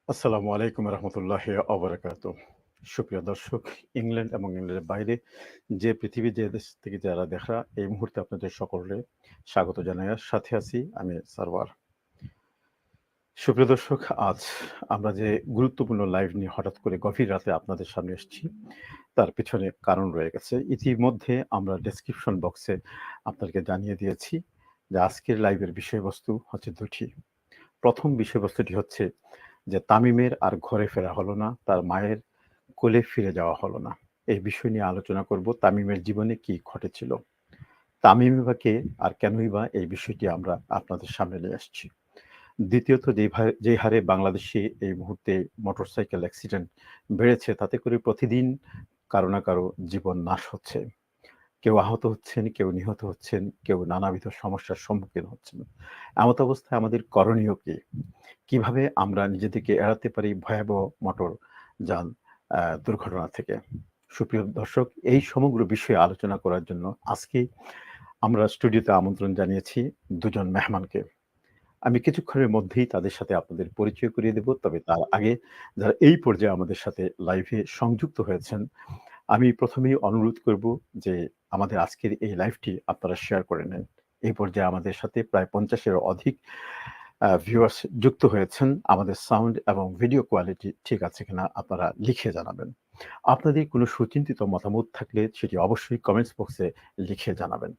আসসালামু আলাইকুম রহমতুল্লাহ অবরাকাত। সুপ্রিয় দর্শক, ইংল্যান্ড এবং ইংল্যান্ডের বাইরে পৃথিবীর যে দেশ থেকে যারা দেখা এই মুহূর্তে আপনাদের সকলে স্বাগত জানাই। আর সাথে আছি আমি সারওয়ার। সুপ্রিয় দর্শক, আজ আমরা যে গুরুত্বপূর্ণ লাইভ নিয়ে হঠাৎ করে গভীর রাতে আপনাদের সামনে এসেছি, তার পিছনে কারণ রয়ে গেছে। ইতিমধ্যে আমরা ডেসক্রিপশন বক্সে আপনাদেরকে জানিয়ে দিয়েছি যে আজকের লাইভের বিষয়বস্তু হচ্ছে দুটি। প্রথম বিষয়বস্তুটি হচ্ছে যে তামিমের আর ঘরে ফেরা হলো না, তার মায়ের কোলে ফিরে যাওয়া হলো না। এই বিষয় নিয়ে আলোচনা করব। তামিমের জীবনে কি ঘটেছিল, তামিমই বা কে, আর কেনই বা এই বিষয়টি আমরা আপনাদের সামনে নিয়ে আসছি। দ্বিতীয়ত, যে হারে বাংলাদেশে এই মুহূর্তে মোটরসাইকেল অ্যাক্সিডেন্ট বেড়েছে, তাতে করে প্রতিদিন কারো না কারো জীবন নাশ হচ্ছে। কেউ আহত হচ্ছেন, কেউ নিহত হচ্ছেন, কেউ নানাবিধ সমস্যার সম্মুখীন হচ্ছেন। এমত অবস্থায় আমাদের করণীয় কি? কিভাবে আমরা নিজেদেরকে এড়াতে পারি ভয়াবহ মোটর যান দুর্ঘটনা থেকে? সুপ্রিয় দর্শক, এই সমগ্র বিষয়ে আলোচনা করার জন্য আজকে আমরা স্টুডিওতে আমন্ত্রণ জানিয়েছি দুজন মেহমানকে। আমি কিছুক্ষণের মধ্যেই তাদের সাথে আপনাদের পরিচয় করিয়ে দেব। তবে তার আগে যারা এই পর্যায়ে আমাদের সাথে লাইভে সংযুক্ত হয়েছেন, আমি প্রথমেই অনুরোধ করব যে আমাদের আজকের এই লাইভটি আপনারা শেয়ার করে নেন। এই পর্যায়ে আমাদের সাথে প্রায় 50-এরও অধিক ভিউয়ার্স যুক্ত হয়েছেন। আমাদের সাউন্ড এবং ভিডিও কোয়ালিটি ঠিক আছে কিনা আপনারা লিখে জানাবেন। আপনাদের কোনো সুচিন্তিত মতামত থাকলে সেটি অবশ্যই কমেন্টস বক্সে লিখে জানাবেন।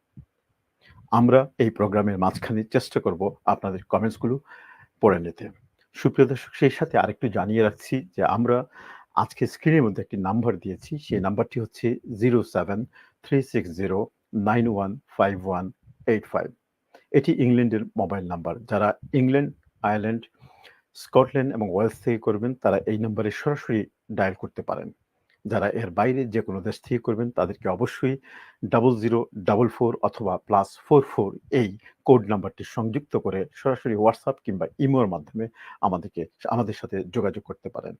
আমরা এই প্রোগ্রামের মাঝখানে চেষ্টা করব আপনাদের কমেন্টসগুলো পড়ে নিতে। সুপ্রিয় দর্শক, সেই সাথে আরেকটু জানিয়ে রাখছি যে আমরা আজকে স্ক্রিনের মধ্যে একটি নাম্বার দিয়েছি। সেই নাম্বারটি হচ্ছে 07360915185। এটি ইংল্যান্ডের মোবাইল নাম্বার। যারা ইংল্যান্ড, আয়ারল্যান্ড, স্কটল্যান্ড এবং ওয়েলস থেকে করবেন তারা এই নাম্বারে সরাসরি ডায়াল করতে পারেন। যারা এর বাইরে যে কোনো দেশ থেকে করবেন তাদেরকে অবশ্যই 0044 অথবা +44 এই কোড নাম্বারটি সংযুক্ত করে সরাসরি হোয়াটসঅ্যাপ কিংবা ইমোর মাধ্যমে আমাদের সাথে যোগাযোগ করতে পারেন।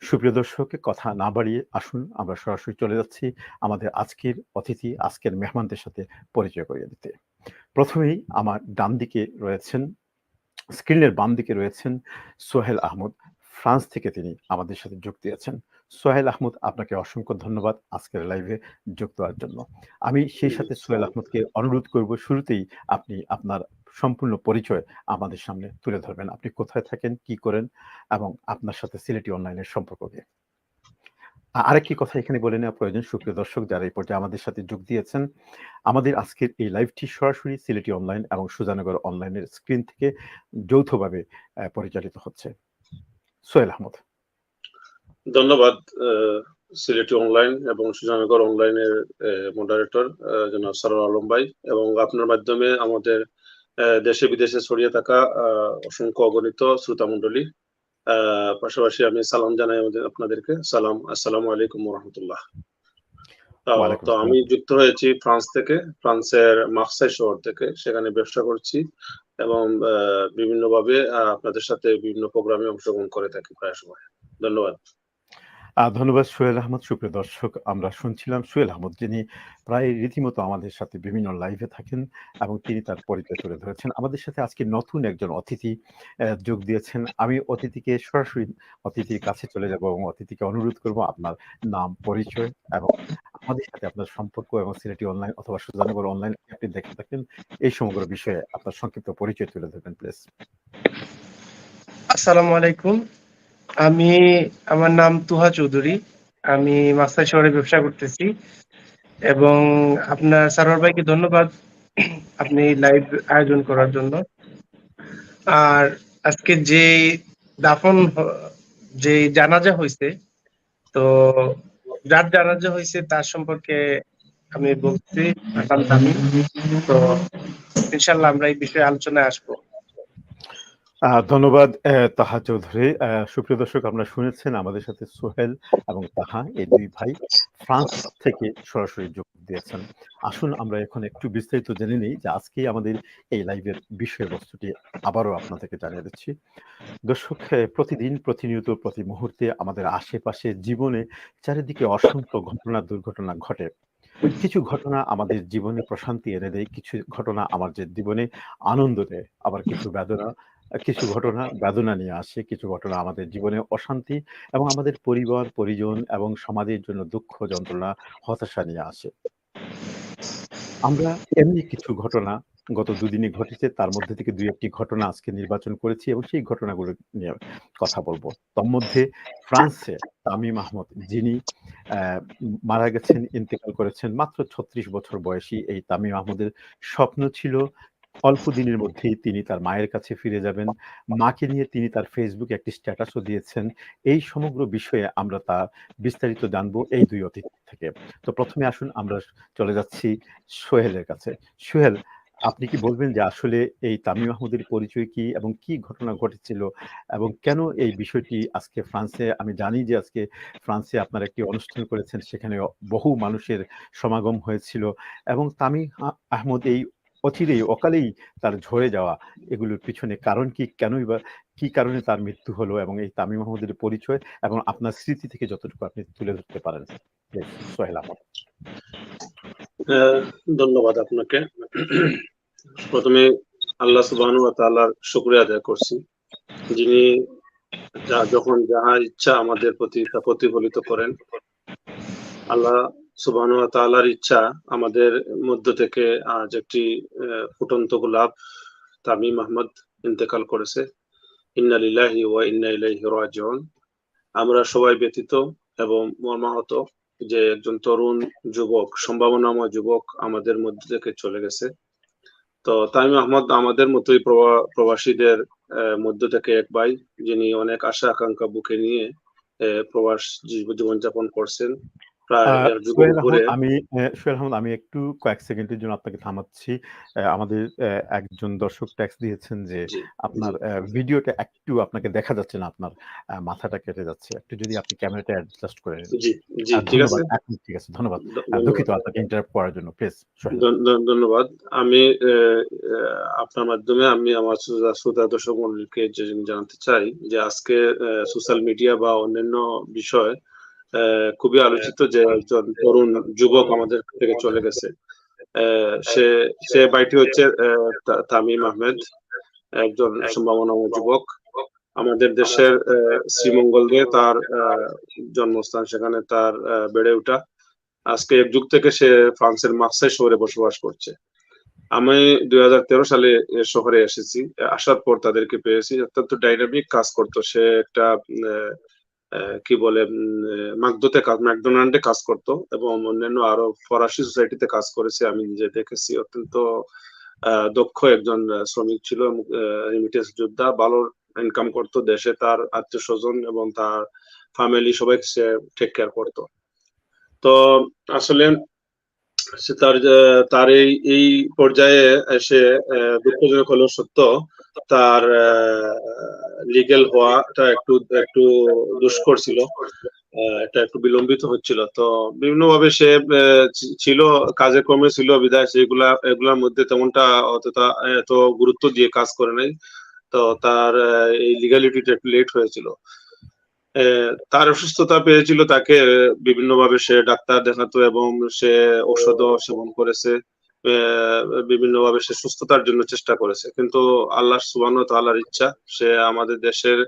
সুপ্রিয় দর্শক, কথা না বাড়িয়ে আসুন আমরা সরাসরি চলে যাচ্ছি আমাদের আজকের অতিথি, আজকের মেহমানদের সাথে পরিচয় করিয়ে দিতে। প্রথমেই আমার ডান দিকে রয়েছেন, স্ক্রিনের বাম দিকে রয়েছেন সোহেল আহমদ। ফ্রান্স থেকে তিনি আমাদের সাথে যোগ দিয়েছেন। সোহেল আহমদ, আপনাকে অসংখ্য ধন্যবাদ আজকের লাইভে যুক্ত হওয়ার জন্য। আমি সেই সাথে সোহেল আহমদকে অনুরোধ করব শুরুতেই আপনি আপনার সম্পূর্ণ পরিচয় আমাদের সামনে তুলে ধরবেন। আপনি কোথায় থাকেন, কি করেন এবং আপনার সাথে সিলেটি অনলাইনের সম্পর্ক কি? আরেকটি কথা এখানে বলে নেওয়া প্রয়োজন, সুপ্রিয় দর্শক যারা এই পর্যায়ে আমাদের সাথে যোগ দিয়েছেন, আমাদের আজকের এই লাইভটি সরাসরি সিলেটি অনলাইন এবং সুজানগর অনলাইনের স্ক্রিন থেকে যৌথভাবে পরিচালিত হচ্ছে। সোহেল আহমদ। ধন্যবাদ সিলেটি অনলাইন এবং সুজানগর অনলাইনের মডারেটর জনাব সরোয়ার আলম ভাই, এবং আপনার মাধ্যমে আমাদের দেশে বিদেশে ছড়িয়ে থাকা অসংখ্য অগণিত শ্রোতা মণ্ডলী, পাশাপাশি আমি সালাম জানাই আপনাদেরকে। আসসালামু আলাইকুম রহমতুল্লাহ। তো আমি যুক্ত হয়েছি ফ্রান্স থেকে, ফ্রান্সের মার্সাই শহর থেকে। সেখানে ব্যবসা করছি এবং বিভিন্নভাবে আপনাদের সাথে বিভিন্ন প্রোগ্রামে অংশগ্রহণ করে থাকি প্রায় সময়। ধন্যবাদ। ধন্যবাদ সোহেল আহমদ। সুপ্রিয় দর্শক, আমরা শুনছিলাম সোহেল আহমদ, যিনি প্রায় রীতিমতো আমাদের সাথে বিভিন্ন লাইভে থাকেন এবং তিনি তার পরিচয় তুলে ধরেছেন। আমাদের সাথে আজকে নতুন একজন অতিথি যোগ দিয়েছেন। আমি অতিথিকে সরাসরি অতিথির কাছে চলে যাব এবং অতিথিকে অনুরোধ করব আপনার নাম, পরিচয় এবং আমাদের সাথে আপনার সম্পর্ক এবং সিলেটি অনলাইন অথবা সুজানগর অনলাইন আপনি দেখে থাকেন এই সমগ্র বিষয়ে আপনার সংক্ষিপ্ত পরিচয় তুলে ধরবেন প্লিজ। আসসালামু আলাইকুম। আমার নাম তুহা চৌধুরী। আমি মাসাই শহরে ব্যবসা করতেছি এবং আপনার সারোয়ার ভাইকে ধন্যবাদ আপনি লাইভ আয়োজন করার জন্য। আর আজকে যে জানাজা হয়েছে, তো যার জানাজা হয়েছে তার সম্পর্কে আমি বলছি। তো ইনশাল্লাহ আমরা এই বিষয়ে আলোচনায় আসবো। ধন্যবাদ তাহা চৌধুরী। সুপ্রিয় দর্শক, আপনারা শুনেছেন আমাদের সাথে সোহেল এবং তাহা এই দুই ভাই ফ্রান্স থেকে সরাসরি যোগ দিয়েছেন। আসুন আমরা এখন একটু বিস্তারিত জেনে নিই যে আজকে আমাদের এই লাইভের বিষয়বস্তুটি আবারও আপনাদেরকে জানিয়ে দিচ্ছি। দর্শক, প্রতিদিন প্রতিনিয়ত প্রতি মুহূর্তে আমাদের আশেপাশে জীবনে চারিদিকে অসংখ্য ঘটনা দুর্ঘটনা ঘটে। কিছু ঘটনা আমাদের জীবনে প্রশান্তি এনে দেয়, কিছু ঘটনা আমাদের জীবনে আনন্দ দেয়, আবার কিছু বেদনা কিছু ঘটনা বেদনা নিয়ে আসে, কিছু ঘটনা আমাদের জীবনে অশান্তি এবং আমাদের পরিবার, পরিজন এবং সমাজের জন্য দুঃখ, যন্ত্রণা, হতাশা নিয়ে আসে। আমরা এমনি কিছু ঘটনা গত দুদিনে ঘটেছে, তার মধ্যে থেকে ২-১ টি ঘটনা আজকে নির্বাচন করেছি এবং সেই ঘটনাগুলো নিয়ে কথা বলব। তন্মধ্যে ফ্রান্সে তামিম আহমদ, যিনি মারা গেছেন, ইন্তেকাল করেছেন মাত্র ৩৬ বছর বয়সী এই তামিম আহমদের স্বপ্ন ছিল অল্প দিনের মধ্যেই তিনি তার মায়ের কাছে ফিরে যাবেন। মাকে নিয়ে তিনি তার ফেসবুকে একটি স্ট্যাটাসও দিয়েছেন। এই সমগ্র বিষয়ে আমরা তা বিস্তারিত জানবো এই ২ অতিথি থেকে। তো প্রথমে আসুন আমরা চলে যাচ্ছি সোহেলের কাছে। সোহেল, আপনি কি বলবেন যে আসলে এই তামিম আহমদের পরিচয় কি এবং কি ঘটনা ঘটেছিল এবং কেন এই বিষয়টি আজকে ফ্রান্সে, আমি জানি যে আজকে ফ্রান্সে আপনারা একটি অনুষ্ঠান করেছেন, সেখানে বহু মানুষের সমাগম হয়েছিল এবং তামিম আহমদ এই অচিরেই অকালেই তার ঝরে যাওয়া, এগুলোর পিছনে কারণ কি, কেনই বা কি কারণে তার মৃত্যু হলো এবং এই তামিম আহমদের পরিচয় এবং আপনার স্মৃতি থেকে যতটুকু আপনি তুলে ধরতে পারেন। প্লিজ, সোহেল আহমদ। ধন্যবাদ আপনাকে। প্রথমে আল্লাহ সুবহানাহু ওয়া তাআলার শুকরিয়া আদায় করছি, যিনি যখন যাহা ইচ্ছা আমাদের প্রতি তা প্রতিফলিত করেন। আল্লাহ সুবহানাহু ওয়া তাআলার ইচ্ছা আমাদের মধ্য থেকে আজ একটি ফুটন্ত গোলাপ তামিম আহমদ ইন্তেকাল করেছে। ইন্না লিল্লাহি ওয়া ইন্না ইলাইহি রাজিউন। আমরা সবাই ব্যথিত এবং মর্মাহত যে একজন তরুণ যুবক, সম্ভাবনাময় যুবক আমাদের মধ্যে থেকে চলে গেছে। তো তামিম আহমদ আমাদের মতোই প্রবাসীদের মধ্য থেকে এক ভাই, যিনি অনেক আশা আকাঙ্ক্ষা বুকে নিয়ে প্রবাস জীবনযাপন করছেন প্রায় এক যুগের উপরে। সোহেল আহমদ, আমি একটু কয়েক সেকেন্ডের জন্য আপনাকে থামাচ্ছি। আমাদের একজন দর্শক ট্যাক্স দিয়েছেন যে জি আপনার ভিডিওটা একটু আপনাকে দেখা যাচ্ছে না, আপনার মাথাটা কেটে যাচ্ছে। একটু যদি আপনি ক্যামেরাটা অ্যাডজাস্ট করে নেন। জি জি ঠিক ধন্যবাদ। আছে, এখন ঠিক আছে, ধন্যবাদ। ধন্যবাদ। দুঃখিত আপনাকে ইন্টারাপ্ট করার জন্য। প্লিজ সোহেল। ধন্যবাদ। আমি আপনার মাধ্যমে আমি আমার শ্রোতা দর্শক মণ্ডলীকে জানাতে চাই যে আজকে সোশ্যাল মিডিয়া বা অন্যান্য বিষয় খুবই আলোচিত যে একজন তরুণ যুবক আমাদের থেকে চলে গেছে। সে সে ভাইটি হচ্ছে তামিম আহমেদ, একজন সম্ভাবনাময় যুবক। আমাদের দেশের শ্রীমঙ্গলে তার জন্মস্থান, সেখানে তার বেড়ে ওঠা। আজকে এক যুগ থেকে সে ফ্রান্সের মার্সাই শহরে বসবাস করছে। আমি 2013 সালে শহরে এসেছি। আসার পর তাদেরকে পেয়েছি। অত্যন্ত ডাইনামিক কাজ করতো। সে একটা কি বলে ম্যাকডোনাল্ডে কাজ করতো এবং অন্যান্য আরো ফরাসি সোসাইটিতে কাজ করেছে। আমি নিজে দেখেছি। অত্যন্ত দক্ষ একজন শ্রমিক ছিল এবং রেমিটেন্স যোদ্ধা। ভালো ইনকাম করতো। দেশে তার আত্মীয়স্বজন এবং তার ফ্যামিলি সবাইকে সে টেক কেয়ার করতো। তো আসলে সে তার এই পর্যায়ে এসে দুঃখজনক হলেও সত্য, তার লিগ্যাল হওয়াটা একটু দুষ্কর ছিল। এটা একটু বিলম্বিত হচ্ছিল। তো বিভিন্নভাবে সে ছিল, কাজে কর্মে ছিল বিধায় এগুলার মধ্যে তেমনটা অতটা এত গুরুত্ব দিয়ে কাজ করে নাই। তো তার এই লিগ্যালিটিটা একটু লেট হয়েছিল। তার অসুস্থতা পেয়েছিল, তাকে বিভিন্নভাবে সে ডাক্তার দেখাতো এবং সে ঔষধও সেবন করেছে। বিভিন্নভাবে সে সুস্থতার জন্য চেষ্টা করেছে, কিন্তু আল্লাহ সুবহানাহু ওয়া তাআলার ইচ্ছা সে আমাদের দেশের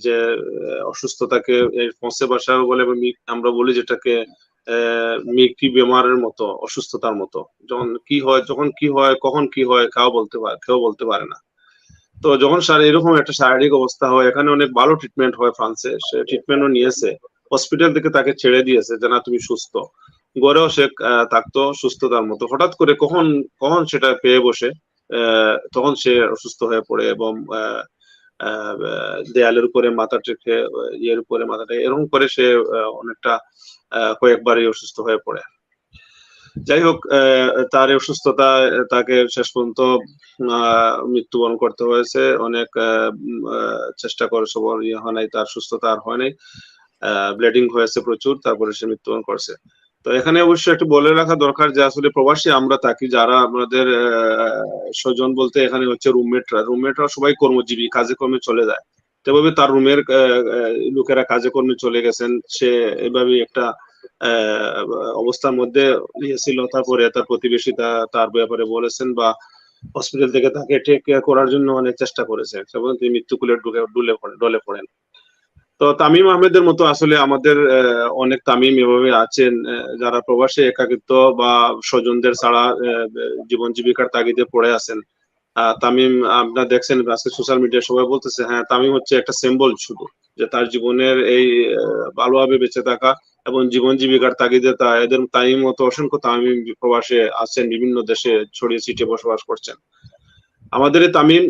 যে অসুস্থতাকে ফ্রান্সে ভাষায় বলে, আমরা বলি যেটাকে মিকি বেমারের মতো, অসুস্থতার মতো। যখন কি হয় কখন কি হয় কেউ বলতে পারে না। তো যখন এরকম একটা শারীরিক অবস্থা হয়, এখানে অনেক ভালো ট্রিটমেন্ট হয় ফ্রান্সে, সে ট্রিটমেন্টও নিয়েছে। হসপিটাল থেকে তাকে ছেড়ে দিয়েছে যে না তুমি সুস্থ। গড়েও সে থাকতো সুস্থতার মতো। হঠাৎ করে কখন সেটা পেয়ে বসে, তখন সে অসুস্থ হয়ে পড়ে এবং দেয়ালের উপরে মাথা রেখে, ইয়ের উপরে মাথাটা এরকম করে সে অনেকটা কয়েকবারই অসুস্থ হয়ে পড়ে। যাই হোক, তার অসুস্থতা তাকে শেষ পর্যন্ত মৃত্যুবরণ করতে হয়েছে। অনেক চেষ্টা করে সবার ইয়ে হয় নাই, তার সুস্থতা আর হয় নাই। ব্লিডিং হয়েছে প্রচুর, তারপরে সে মৃত্যুবরণ করছে। তো এখানে অবশ্যই একটু বলে রাখা দরকার যে আসলে প্রবাসী আমরা থাকি, যারা আমাদের স্বজন বলতে এখানে হচ্ছে রুমমেটরা সবাই কর্মজীবী, কাজে কর্মে চলে যায়। তেভাবে তার রুমের লোকেরা কাজে কর্মে চলে গেছেন। সে এভাবেই একটা অবস্থার মধ্যে ছিল। তারপরে তার প্রতিবেশী তার ব্যাপারে বলেছেন বা হসপিটাল থেকে তাকে টেক কেয়ার করার জন্য অনেক চেষ্টা করেছে এবং তিনি মৃত্যুকুলে ডলে পড়েন। তো তামিম আহমেদের মতো আসলে আমাদের অনেক তামিম এভাবে আছেন যারা প্রবাসে একাকিত্ব বা স্বজনদের ছাড়া জীবন জীবিকার তাগিদে পড়ে আছেন। তামিম আপনারা দেখছেন আজকে সোশ্যাল মিডিয়ায় সবাই বলতেছে হ্যাঁ তামিম হচ্ছে একটা সিম্বল শুধু, যে তার জীবনের এই ভালোভাবে বেঁচে থাকা এবং জীবন জীবিকার তাগিদে এদের তামিম মতো অসংখ্য তামিম প্রবাসে আছেন, বিভিন্ন দেশে ছড়িয়ে ছিটিয়ে বসবাস করছেন। আমাদের এই তামিম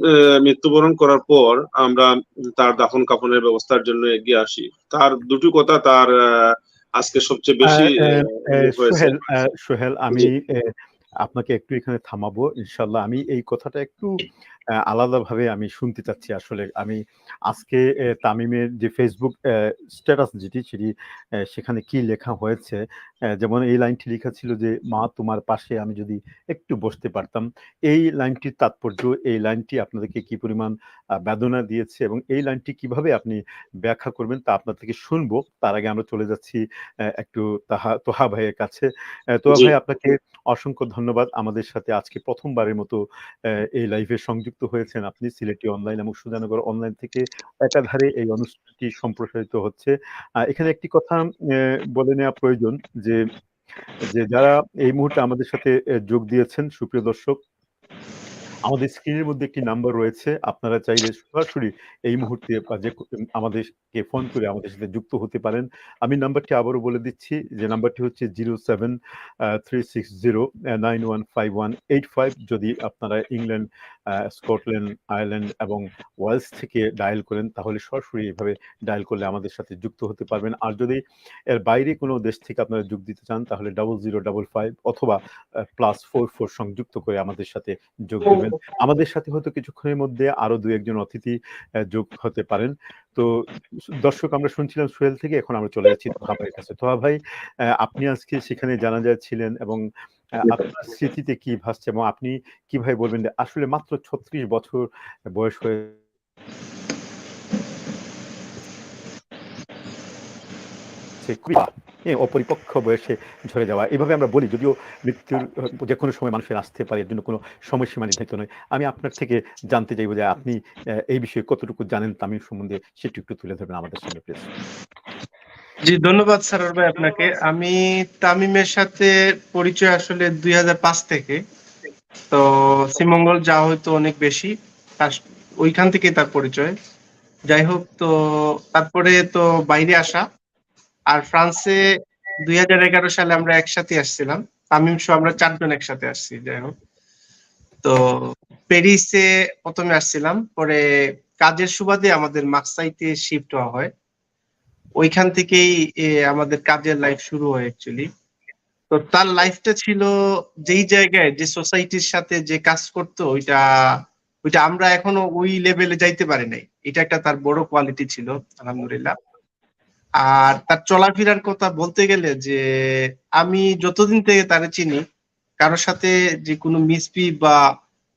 মৃত্যুবরণ করার পর আমরা তার দাফন কাফনের ব্যবস্থার জন্য এগিয়ে আসি। তার দুটি কথা তার আজকে সবচেয়ে বেশি হয়েছে। সোহেল, আমি আপনাকে একটু এখানে থামাবো ইনশাল্লাহ। আমি এই কথাটা একটু আলাদাভাবে আমি শুনতে চাচ্ছি। আসলে আমি আজকে তামিমের যে ফেসবুক স্ট্যাটাস সেটি সেখানে কি লেখা হয়েছে, যেমন এই লাইনটি লেখা ছিল যে মা তোমার পাশে আমি যদি একটু বসতে পারতাম। এই লাইনটির তাৎপর্য, এই লাইনটি আপনাদেরকে কি পরিমাণ বেদনা দিয়েছে এবং এই লাইনটি কিভাবে আপনি ব্যাখ্যা করবেন তা আপনার থেকে শুনবো। তার আগে আমরা চলে যাচ্ছি একটু তোহা ভাইয়ের কাছে। তোহা ভাই, আপনাকে অসংখ্য ধন্যবাদ। আমাদের সাথে আজকে প্রথমবারের মতো এই লাইভে সংযুক্ত হয়েছেন আপনি। সিলেটি অনলাইন এবং সুজানগর অনলাইন থেকে একাধারে এই অনুষ্ঠানটি সম্প্রসারিত হচ্ছে। এখানে একটি কথা বলে নেওয়া প্রয়োজন যে যারা এই মুহূর্তে আমাদের সাথে যোগ দিয়েছেন, সুপ্রিয় দর্শক, আমাদের স্ক্রিনের মধ্যে একটি নাম্বার রয়েছে। আপনারা চাইলে সরাসরি এই মুহূর্তে আমাদেরকে ফোন করে আমাদের সাথে যুক্ত হতে পারেন। আমি নাম্বারটি আবারও বলে দিচ্ছি, যে নাম্বারটি হচ্ছে 07-360-915185। যদি আপনারা ইংল্যান্ড, স্কটল্যান্ড, আয়ারল্যান্ড এবং ওয়েলস থেকে ডায়াল করেন তাহলে সরাসরি এভাবে ডায়াল করলে আমাদের সাথে যুক্ত হতে পারবেন। আর যদি এর বাইরে কোনো দেশ থেকে আপনারা যোগ দিতে চান তাহলে 0055 অথবা +44 সংযুক্ত করে আমাদের সাথে যোগ দেবেন। আমাদের সাথে হয়তো কিছুক্ষণের মধ্যে আরো 2-1 জন অতিথি যোগ হতে পারেন। তো দর্শক, আমরা শুনছিলাম সোহেল থেকে, এখন আমরা চলে যাচ্ছি তোহা ভাইয়ের কাছে। তোহা ভাই, আপনি আজকে সেখানে জানাজায় ছিলেন এবং আপনার স্মৃতিতে কি ভাসছে এবং আপনি কিভাবে বলবেন যে আসলে মাত্র 36 বছর বয়স হয়ে অপরিপক্ষ বয়সে ঝরে যাওয়া, এভাবে আমরা বলি, যদিও মৃত্যুর যে কোনো সময় মানুষের আসতে পারে, এর জন্য কোনো সময়সীমা নির্ধারিত নয়। আমি আপনার থেকে জানতে চাইবো যে আপনি এই বিষয়ে কতটুকু জানেন তামিম সম্বন্ধে, সেটি একটু তুলে ধরবেন আমাদের সামনে প্লিজ। জি, ধন্যবাদ সারোয়ার ভাই আপনাকে। আমি তামিমের সাথে পরিচয় আসলে 2005 থেকে। তো শ্রীমঙ্গল যাওয়া হয়তো অনেক বেশি, তার ওইখান থেকে তার পরিচয়। যাই হোক, তো তারপরে তো বাইরে আসা, আর ফ্রান্সে 2011 সালে আমরা একসাথে আসছিলাম, তামিম সহ আমরা 4 জন একসাথে আসছি। যাই হোক, তো প্যারিসে প্রথমে আসছিলাম, পরে কাজের সুবাদে আমাদের মার্সাইতে শিফট হওয়া হয়। ওইখান থেকেই আমাদের কাজের লাইফ শুরু হয় অ্যাকচুয়ালি। তো তার লাইফটা ছিল যেই জায়গায়, যে সোসাইটির সাথে যে কাজ করতো, ওইটা আমরা এখনো ওই লেভেলে যাইতে পারি নাই। এটা একটা তার বড় কোয়ালিটি ছিল, আলহামদুলিল্লাহ। আর তার চলাফেরার কথা বলতে গেলে, যে আমি যতদিন থেকে তারে চিনি, কারোর সাথে যে কোনো মিসপি বা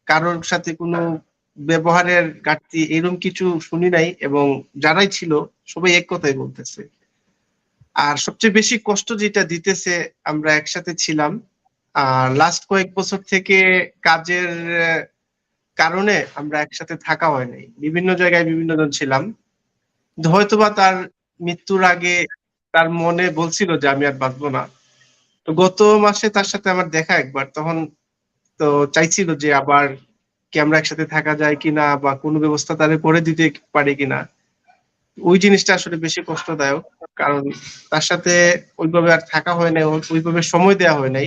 কারোর সাথে কোনো ব্যবহারের ঘাটতি এরকম কিছু শুনি নাই, এবং যারাই ছিল সবাই এক কথাই বলতেছে। আর সবচেয়ে বেশি কষ্ট যেটা দিতেছে, আমরা একসাথে ছিলাম, আর লাস্ট কয়েক বছর থেকে কাজের কারণে আমরা একসাথে থাকা হয় নাই, বিভিন্ন জায়গায় বিভিন্ন জন ছিলাম। হয়তোবা তার মৃত্যুর আগে তার মনে বলছিল যে আমি আর বাঁচবো না। তো গত মাসে তার সাথে আমার দেখা একবার, তখন তো চাইছিল যে আবার কি আমরা একসাথে থাকা যায় কিনা, বা কোনো ব্যবস্থা তাদের করে দিতে পারি কিনা। ওই জিনিসটা আসলে বেশি কষ্টদায়ক, কারণ তার সাথে ওইভাবে আর থাকা হয় নাই, ওইভাবে সময় দেওয়া হয় নাই।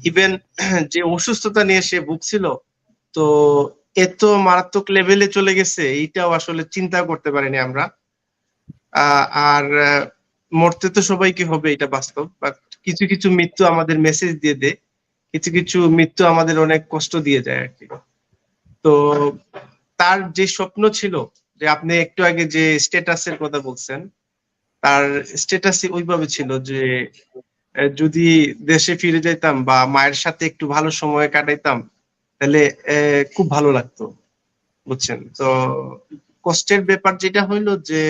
ইভেন যে অসুস্থতা নিয়ে সে ভুগছিল, তো এত মারাত্মক লেভেলে চলে গেছে, এইটাও আসলে চিন্তা করতে পারিনি আমরা। আর মরতে তো সবাইকে হবে, এটা বাস্তব, বাট কিছু কিছু মৃত্যু আমাদের মেসেজ দিয়ে দেয়, কিছু কিছু মৃত্যু আমাদের অনেক কষ্ট দিয়ে যায় আর কি। তো তার যে স্বপ্ন ছিল, যে আপনি একটু আগে যে স্ট্যাটাসের কথা বলছেন, তার স্ট্যাটাসই ওইভাবে ছিল যে যদি দেশে ফিরে যেতাম বা মায়ের সাথে একটু ভালো সময় কাটাইতাম তাহলে খুব ভালো লাগতো, বুঝছেন। তো কষ্টের ব্যাপার যেটা হইলো, যে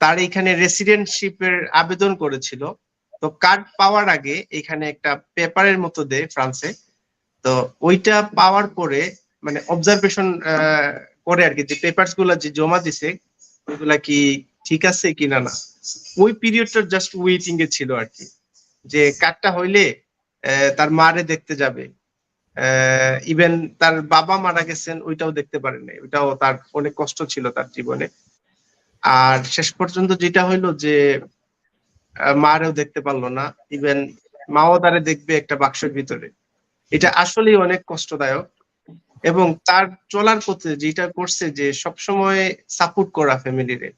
তার এখানে রেসিডেন্টশিপের আবেদন করেছিল। তো কার্ড পাওয়ার আগে এখানে একটা পেপারের মতো দেয় ফ্রান্সে, তো ওইটা পাওয়ার পরে মানে অবজারভেশন করে আর কি, যে পেপারস গুলা যে জমা দিছে ওইগুলা কি ঠিক আছে কিনা না, ওই পিরিয়ডটা জাস্ট ওয়েটিং এ ছিল আর কি, যে কার্ডটা হইলে তার মারে দেখতে যাবে। ইভেন তার বাবা মারা গেছেন ওইটাও দেখতে পারেন নাই, ওইটাও তার অনেক কষ্ট ছিল তার জীবনে। আর শেষ পর্যন্ত যেটা হইলো যে মারেও দেখতে পারলো না, ইভেন মাও তারে দেখবে একটা বাক্সের ভিতরে। এটা আসলেই অনেক কষ্টদায়ক। এবং তার চলার পথে যেটা করছে যে সবসময় সাপোর্ট করা ফ্যামিলিরে,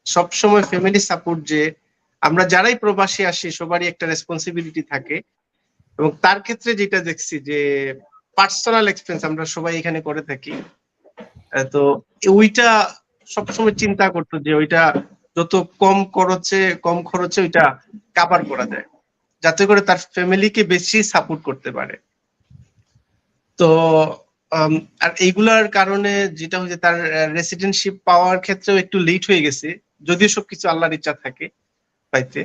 সবসময় ফ্যামিলি সাপোর্ট, যে আমরা যারাই প্রবাসী আসি সবারই একটা রেসপন্সিবিলিটি থাকে। এবং তার ক্ষেত্রে যেটা দেখছি যে পার্সোনাল এক্সপেন্স আমরা সবাই এখানে করে থাকি, তো ওইটা সবসময় চিন্তা করতো যে ওইটা যত কম খরচে ওইটা কাভার করা যায়, যাতে করে তার ফ্যামিলিকে বেশি সাপোর্ট করতে পারে। তো আর এইগুলার কারণে যেটা হচ্ছে তার রেসিডেন্টশিপ পাওয়ার ক্ষেত্রেও একটু লেট হয়ে গেছে, যদিও সবকিছু আল্লাহর ইচ্ছা থাকে পাইতে।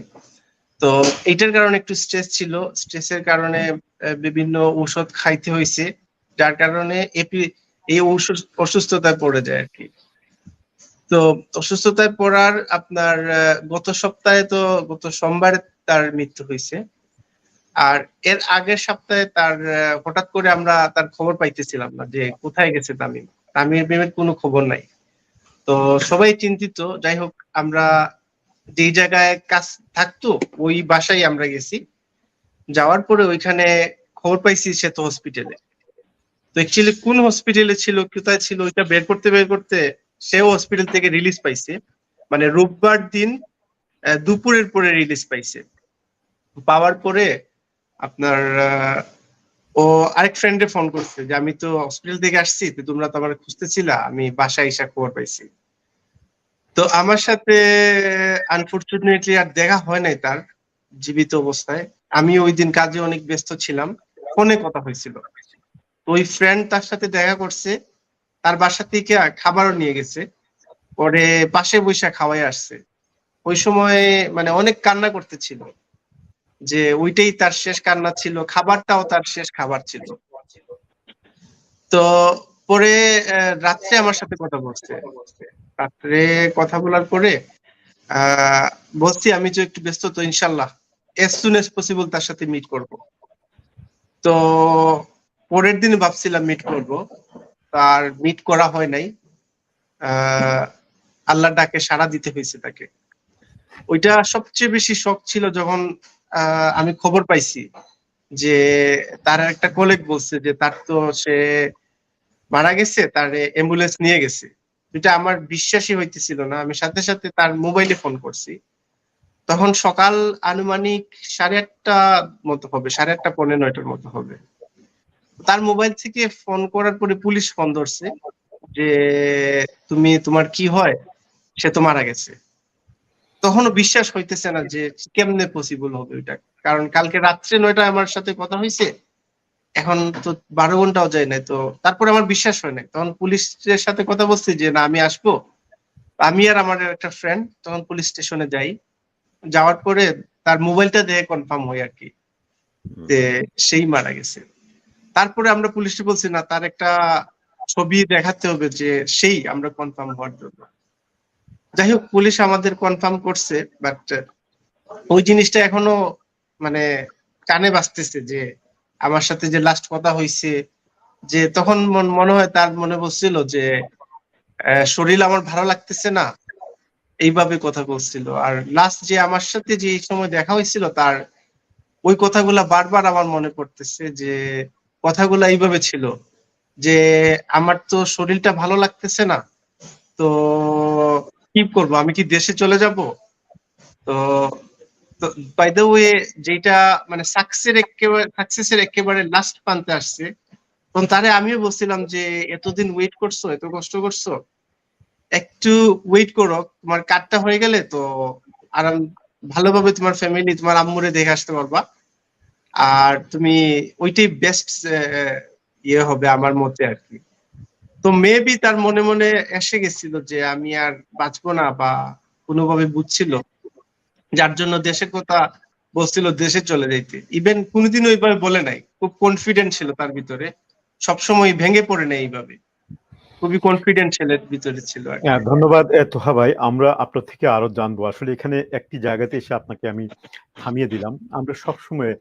তো এইটার কারণে একটু স্ট্রেস ছিল, স্ট্রেসের কারণে বিভিন্ন ঔষধ খাইতে হয়েছে, যার কারণে এই অসুস্থতায় পড়ে যায় আর কি। তো অসুস্থতায় পড়ার আপনার গত সোমবারে তার মৃত্যু হয়েছে। আর এর আগের সপ্তাহে তার হঠাৎ করে আমরা তার খবর পাইতেছিলাম না যে কোথায় গেছে তামিম। তামিমের কোনো খবর নাই। তো সবাই চিন্তিত। যাই হোক, আমরা যেই জায়গায় কাজ থাকতো ওই বাসায় আমরা গেছি। যাওয়ার পরে ওইখানে খবর পাইছি সে তো হসপিটালে। তো অ্যাকচুয়ালি কোন হসপিটালে ছিল, কোথায় ছিল, ওইটা বের করতে সেও হসপিটাল থেকে রিলিজ পাইছে। মানে রোববার দিন দুপুরের পরে রিলিজ পাইছে। পাওয়ার পরে আপনার ও আরেক ফ্রেন্ডে ফোন করছে যে আমি তো হসপিটাল থেকে আসছি, তো তোমরা তো আমার খুঁজতেছিলা, আমি বাসায় এসে খবর পাইছি। তো আমার সাথে আনফরচুনেটলি আর দেখা হয় নাই তার জীবিত অবস্থায়। আমি ওই দিন কাজে অনেক ব্যস্ত ছিলাম, ফোনে কথা হয়েছিল। ওই ফ্রেন্ড তার সাথে দেখা করছে, তার বাসা থেকে খাবারও নিয়ে গেছে, পরে পাশে বৈশা খাওয়াই আসছে। ওই সময় মানে অনেক কান্না করতেছিল, যে ওইটাই তার শেষ কান্না ছিল, খাবারটাও তার শেষ খাবার ছিল। তো পরে রাত্রে আমার সাথে কথা বলছে। রাত্রে কথা বলার পরে বলছি আমি যে একটু ব্যস্ত, তো ইনশাল্লাহ as soon as possible তার সাথে মিট করব। তো পরের দিন ভাবছিলাম মিট করব, তার মিট করা হয় নাই। আল্লাহর ডাকে সাড়া দিতে হয়েছে তাকে। ওইটা সবচেয়ে বেশি শখ ছিল যখন আমি খবর পাইছি যে তার একটা কলিগ বলছে যে তার তো সে মারা গেছে, তার অ্যাম্বুলেন্স নিয়ে গেছে। এটা আমার বিশ্বাসই হইতেছিল না। আমি সাথে সাথে তার মোবাইলে ফোন করছি। তখন সকাল আনুমানিক 8:30 মতো হবে, 8:30 পৌনে 9টার মতো হবে। তার মোবাইল থেকে ফোন করার পরে পুলিশ ফোন ধরছে যে তোমার কি হয়, সে তো মারা গেছে। তখনও বিশ্বাস হইতেছে না যে কেমনে পসিবল হবে ওইটা, কারণ কালকে রাত্রে 9টায় আমার সাথে কথা হয়েছে, এখন তো 12 ঘন্টাও যায় নাই। তো তারপরে আমার বিশ্বাস হয় নাই। তখন পুলিশের সাথে কথা বলছি যে না আমি আসবো। আমি আর আমার একটা ফ্রেন্ড তখন পুলিশ স্টেশনে যাই। যাওয়ার পরে তার মোবাইলটা দেখে কনফার্ম হই আর কি যে সেই মারা গেছে। তারপরে আমরা পুলিশকে বলছি না, তার একটা ছবি দেখাতে হবে যে সেই, আমরা কনফার্ম হওয়ার জন্য। যাই হোক, পুলিশ আমাদের কনফার্ম করছে, বাট ওই জিনিসটা এখনো মানে কানে বাজতেছে যে আমার সাথে যে লাস্ট কথা হয়েছে, যে তখন মনে হয় তার মনে বলছিল যে শরীর আমার ভালো লাগতেছে না, এইভাবে কথা বলছিল। আর লাস্ট যে আমার সাথে যে সময় দেখা হয়েছিল তার ওই কথাগুলা বারবার আমার মনে পড়তেছে, যে কথাগুলা এইভাবে ছিল যে আমার তো শরীরটা ভালো লাগতেছে না, তো কি করবো, আমি কি দেশে চলে যাব। তো বাই দ্য ওয়ে, যেটা মানে সাকসেসের একেবারে লাস্ট প্রান্তে আসছে, তখন তারে আমিও বলছিলাম যে এতদিন ওয়েট করছো, এত কষ্ট করছো, একটু ওয়েট করো, তোমার কার্ডটা হয়ে গেলে তো আরাম ভালোভাবে তোমার ফ্যামিলি, তোমার আম্মুরে দেখে আসতে পারবা। আর তুমি ওইটাই বেস্ট ইয়ে হবে আমার মতে আর কি। তো মেবি তার মনে মনে এসে গেছিল যে আমি আর বাঁচবো না, বা কোনোভাবে বুঝছিল, যার জন্য দেশের কথা বলছিল দেশে চলে যাইতে, ইভেন কোনোদিন ওইভাবে বলে নাই, খুব কনফিডেন্ট ছিল তার ভিতরে, সবসময় ভেঙে পড়ে নাই এইভাবে, খুবই কনফিডেন্ট ছেলের ভিতরে ছিল আর কি। ধন্যবাদ তোহা ভাই। আমরা আপনার থেকে আরো জানবো। আসলে এখানে একটি জায়গাতে এসে আপনাকে আমি থামিয়ে দিলাম। আমরা সবসময়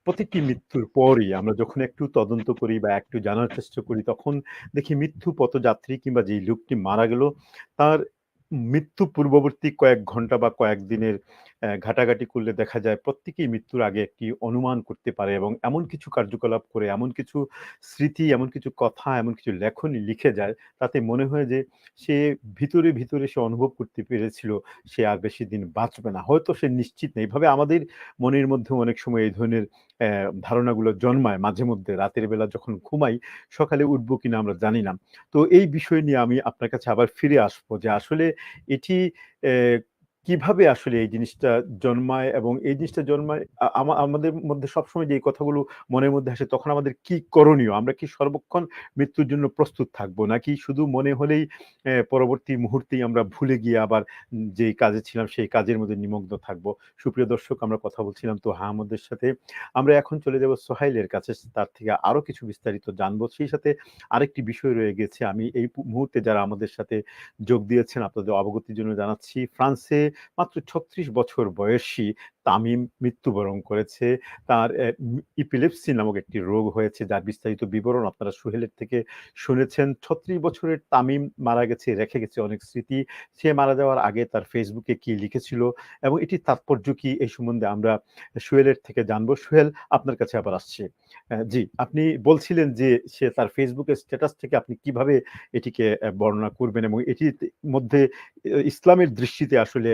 প্রতিটি মৃত্যুর পরই আমরা যখন একটু তদন্ত করি বা একটু জানার চেষ্টা করি, তখন দেখি মৃত্যু পথযাত্রী কিংবা যে লোকটি মারা গেল, তার মৃত্যু পূর্ববর্তী কয়েক ঘন্টা বা কয়েকদিনের ঘাটাঘাটি করলে দেখা যায় প্রত্যেকেই মৃত্যুর আগে একটি অনুমান করতে পারে এবং এমন কিছু কার্যকলাপ করে, এমন কিছু স্মৃতি, এমন কিছু কথা, এমন কিছু লেখনী লিখে যায়, তাতে মনে হয় যে সে ভিতরে ভিতরে সে অনুভব করতে পেরেছিল সে আর বেশি দিন বাঁচবে না, হয়তো সে নিশ্চিত নেই। এইভাবে আমাদের মনের মধ্যে অনেক সময় এই ধরনের ধারণাগুলো জন্মায় মাঝে মধ্যে। রাতের বেলা যখন ঘুমাই, সকালে উঠবো কিনা আমরা জানি না। তো এই বিষয় নিয়ে আমি আপনার কাছে আবার ফিরে আসবো যে আসলে এটি কিভাবে আসলে এই জিনিসটা জন্মায় এবং এই জিনিসটা জন্মায় আমাদের মধ্যে সবসময় যে এই কথাগুলো মনের মধ্যে আসে, তখন আমাদের কি করণীয়? আমরা কি সর্বক্ষণ মৃত্যুর জন্য প্রস্তুত থাকবো, নাকি শুধু মনে হলেই পরবর্তী মুহূর্তেই আমরা ভুলে গিয়ে আবার যে কাজে ছিলাম সেই কাজের মধ্যে নিমগ্ন থাকবো? সুপ্রিয় দর্শক, আমরা কথা বলছিলাম তো আহমদের সাথে। আমরা এখন চলে যাব সোহাইলের কাছে, তার থেকে আরো কিছু বিস্তারিত জানবো। সেই সাথে আরেকটি বিষয় রয়ে গেছে, আমি এই মুহূর্তে যারা আমাদের সাথে যোগ দিয়েছেন আপনাদের অবগতির জন্য জানাচ্ছি, ফ্রান্সে মাত্র ৩৬ বছর বয়সী তামিম মৃত্যুবরণ করেছে। তার ইপিলেপসি নামক একটি রোগ হয়েছে, যার বিস্তারিত বিবরণ আপনারা সোহেলের থেকে শুনেছেন। ৩৬ বছরের তামিম মারা গেছে, রেখে গেছে অনেক স্মৃতি। সে মারা যাওয়ার আগে তার ফেসবুকে কি লিখেছিল এবং এটির তাৎপর্য কি, এই সম্বন্ধে আমরা সোহেলের থেকে জানবো। সোহেল, আপনার কাছে আবার আসছে। জি, আপনি বলছিলেন যে সে তার ফেসবুকের স্ট্যাটাস থেকে আপনি কিভাবে এটিকে বর্ণনা করবেন এবং এটির মধ্যে ইসলামের দৃষ্টিতে আসলে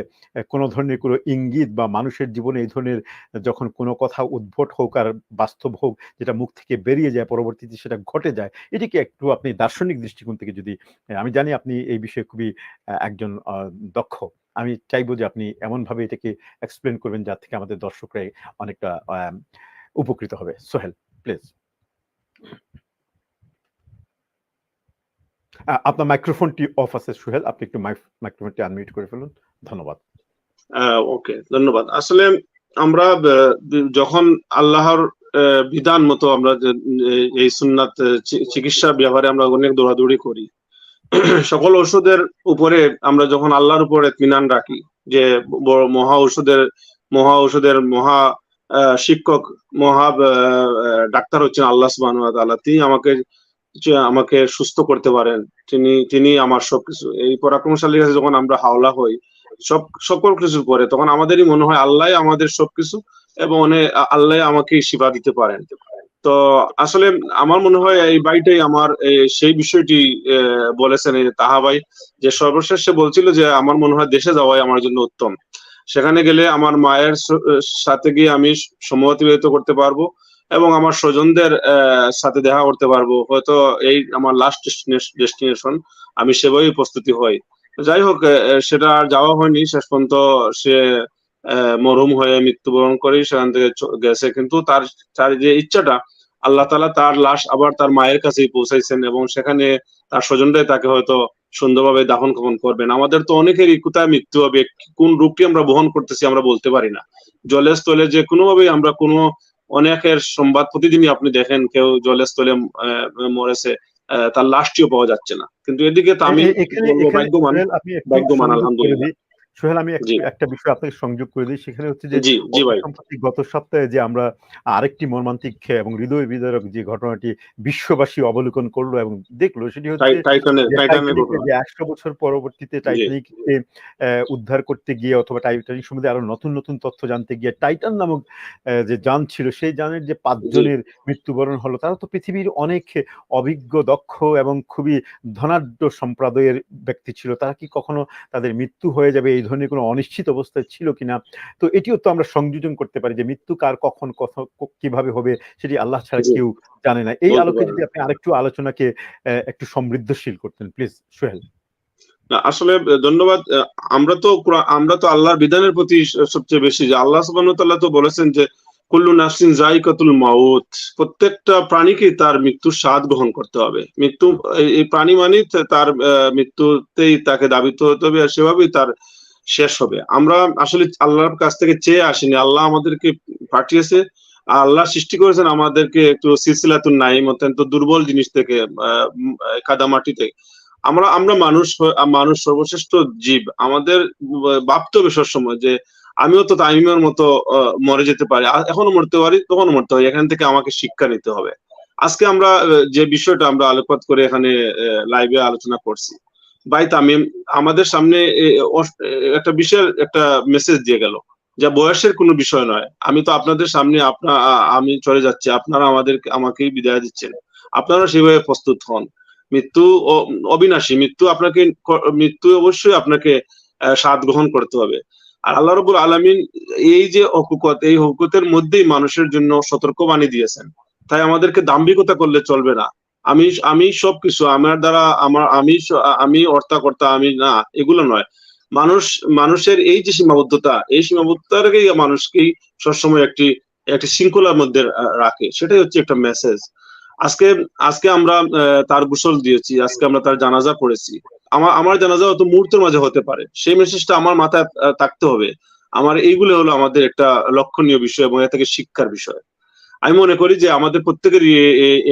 কোনো ধরনের কোনো ইঙ্গিত বা মানুষের জীবনে এই ধরনের যখন কোনো কথা উদ্ভট হোক আর বাস্তব হোক, যেটা মুখ থেকে বেরিয়ে যায় পরবর্তীতে সেটা ঘটে যায়, এটিকে একটু আপনি দার্শনিক দৃষ্টিকোণ থেকে যদি, আমি জানি আপনি এই বিষয়ে খুবই একজন দক্ষ, আমি চাইবো যে আপনি এমনভাবে এটাকে এক্সপ্লেন করবেন যার থেকে আমাদের দর্শকরা অনেকটা উপকৃত হবে। সোহেল, প্লিজ। আপনার মাইক্রোফোনটি অফ আছে সোহেল, আপনি একটু মাইক্রোফোনটি আনমিউট করে ফেলুন। ধন্যবাদ। ওকে, ধন্যবাদ। আসলে আমরা যখন আল্লাহর বিধান মতো আমরা এই সুন্নাত চিকিৎসার ব্যাপারে আমরা অনেক দৌড়াদৌড়ি করি, সকল ওষুধের উপরে আমরা যখন আল্লাহর উপর ইতমিনান রাখি যে মহা ঔষধের মহা শিক্ষক, মহা ডাক্তার হচ্ছেন আল্লাহ সুবহানাহু ওয়া তাআলা, তিনি আমাকে সুস্থ করতে পারেন, তিনি আমার সবকিছু। এই পরাক্রমশালীর কাছে যখন আমরা হাওলা হই সকল কিছুর পরে, তখন আমাদেরই মনে হয় আল্লাহ আমাদের সবকিছু এবং আল্লাহ আমাকে শিফা দিতে পারেন। তো আসলে আমার মনে হয় এই ভাইটাই আমার সেই বিষয়টি বলেছেন তাহা ভাই, যে সর্বশেষ সে বলছিল যে আমার মনে হয় দেশে যাওয়াই আমার জন্য উত্তম, সেখানে গেলে আমার মায়ের সাথে গিয়ে আমি সময় অতিবাহিত করতে পারবো এবং আমার স্বজনদের সাথে দেখা করতে পারবো, হয়তো এই আমার লাস্ট ডেস্টিনেশন, আমি সেভাবেই প্রস্তুতি হই। যাই হোক, সেটা আর যাওয়া হয়নি, শেষ পর্যন্ত সে মরহুম হয়ে মৃত্যুবরণ করে সেখান থেকে গেছে, কিন্তু তার যে ইচ্ছাটা, আল্লাহ তাআলা তার লাশ আবার তার মায়ের কাছেই পৌঁছাইছেন এবং সেখানে তার স্বজনরাই তাকে হয়তো সুন্দরভাবে দাফন কাফন করবেন। আমাদের তো অনেকেরই কোথায় মৃত্যু হবে, কোন রূপটি আমরা বহন করতেছি আমরা বলতে পারি না। জলে স্থলে যে কোনোভাবেই আমরা অনেকের সংবাদ প্রতিদিনই আপনি দেখেন, কেউ জলের স্থলে মরেছে, তার লাশটিও পাওয়া যাচ্ছে না, কিন্তু এদিকে তামিম ভাগ্যবান আলহামদুলিল্লাহ। সোহেল, আমি একটা বিষয় আপনাকে সংযোগ করে দিই, সেখানে হচ্ছে যে সম্প্রতি গত সপ্তাহে যে আমরা আরেকটি মর্মান্তিক এবং হৃদয় বিদারক যে ঘটনাটি বিশ্ববাসী অবলোকন করলো এবং দেখলো, সেটি হচ্ছে 100 বছর পরবর্তীতে টাইটানিককে উদ্ধার করতে গিয়ে অথবা টাইটানিক সম্বন্ধে আরো নতুন নতুন তথ্য জানতে গিয়ে টাইটান নামক যে যান ছিল, সেই যানের যে 5 জনের মৃত্যুবরণ হলো, তারা তো পৃথিবীর অনেক অভিজ্ঞ, দক্ষ এবং খুবই ধনাঢ্য সম্প্রদায়ের ব্যক্তি ছিল। তারা কি কখনো তাদের মৃত্যু হয়ে যাবে এই ধরনের কোনো অনিশ্চিত অবস্থায় ছিল কিনা? তো এটিও তো আমরা সংযোজন করতে পারি যে মৃত্যু কার কখন কিভাবে হবে সেটি আল্লাহ ছাড়া কেউ জানে না। এই আলোকে যদি আপনি আরেকটু আলোচনাকে একটু সমৃদ্ধশীল করতেন, প্লিজ সোহেল। আসলে ধন্যবাদ। আমরা তো আল্লাহর বিধানের প্রতি সবচেয়ে বেশি, যে আল্লাহ সুবহানাহু ওয়া তাআলা তো বলেছেন যে কুল্লু নাফসিন যায়কাতুল মাউত, প্রত্যেকটা প্রাণীকে তার মৃত্যুর স্বাদ গ্রহণ করতে হবে। এই প্রাণী মানে তার মৃত্যুতেই তাকে দাবিত হতে হবে, আর সেভাবেই তার শেষ হবে। আমরা আসলে আল্লাহর কাছ থেকে চেয়ে আসিনি, আল্লাহ আমাদেরকে পাঠিয়েছে, আল্লাহ সৃষ্টি করেছেন আমাদেরকে একটু সিলসিলাতুন নাইম, অত্যন্ত দুর্বল জিনিস থেকে, কাদামাটি থেকে। আমরা মানুষ সর্বশ্রেষ্ঠ জীব। আমাদের ভাবতে হবে সবসময় যে আমিও তো তামিমের মতো মরে যেতে পারি, এখনো মরতে পারি, তখনও মরতে পারি, এখান থেকে আমাকে শিক্ষা নিতে হবে। আজকে আমরা যে বিষয়টা আমরা আলোকপাত করে এখানে লাইভে আলোচনা করছি, ভাই তামিম আমাদের সামনে একটা বিশাল একটা মেসেজ দিয়ে গেল, যা বয়সের কোনো বিষয় নয়। আমি তো আপনাদের সামনে আমি চলে যাচ্ছি, আপনারা আমাকেই বিদায় দিচ্ছেন, আপনারা সেভাবে প্রস্তুত হন। মৃত্যু অবিনাশী, মৃত্যু অবশ্যই আপনাকে স্বাদ গ্রহণ করতে হবে। আর আল্লাহ রাব্বুল আলামিন এই যে এই হুকুকের মধ্যেই মানুষের জন্য সতর্কবাণী দিয়েছেন। তাই আমাদেরকে দাম্ভিকতা করলে চলবে না। আমি সবকিছু আমার দ্বারা আমি অর্থাকর্তা, আমি না, এগুলো নয়। মানুষের এই যে সীমাবদ্ধতা, এই সীমাবদ্ধতাকেই মানুষকেই সবসময় একটি শৃঙ্খলার মধ্যে রাখে। সেটাই হচ্ছে একটা মেসেজ। আজকে আমরা তার গোসল দিয়েছি, আজকে আমরা তার জানাজা পড়েছি। আমার জানাজা হয়তো মুহূর্তের মাঝে হতে পারে, সেই মেসেজটা আমার মাথায় থাকতে হবে। এইগুলো হলো আমাদের একটা লক্ষণীয় বিষয় এবং এ থেকে শিক্ষার বিষয়। আমি মনে করি যে আমাদের প্রত্যেকেরই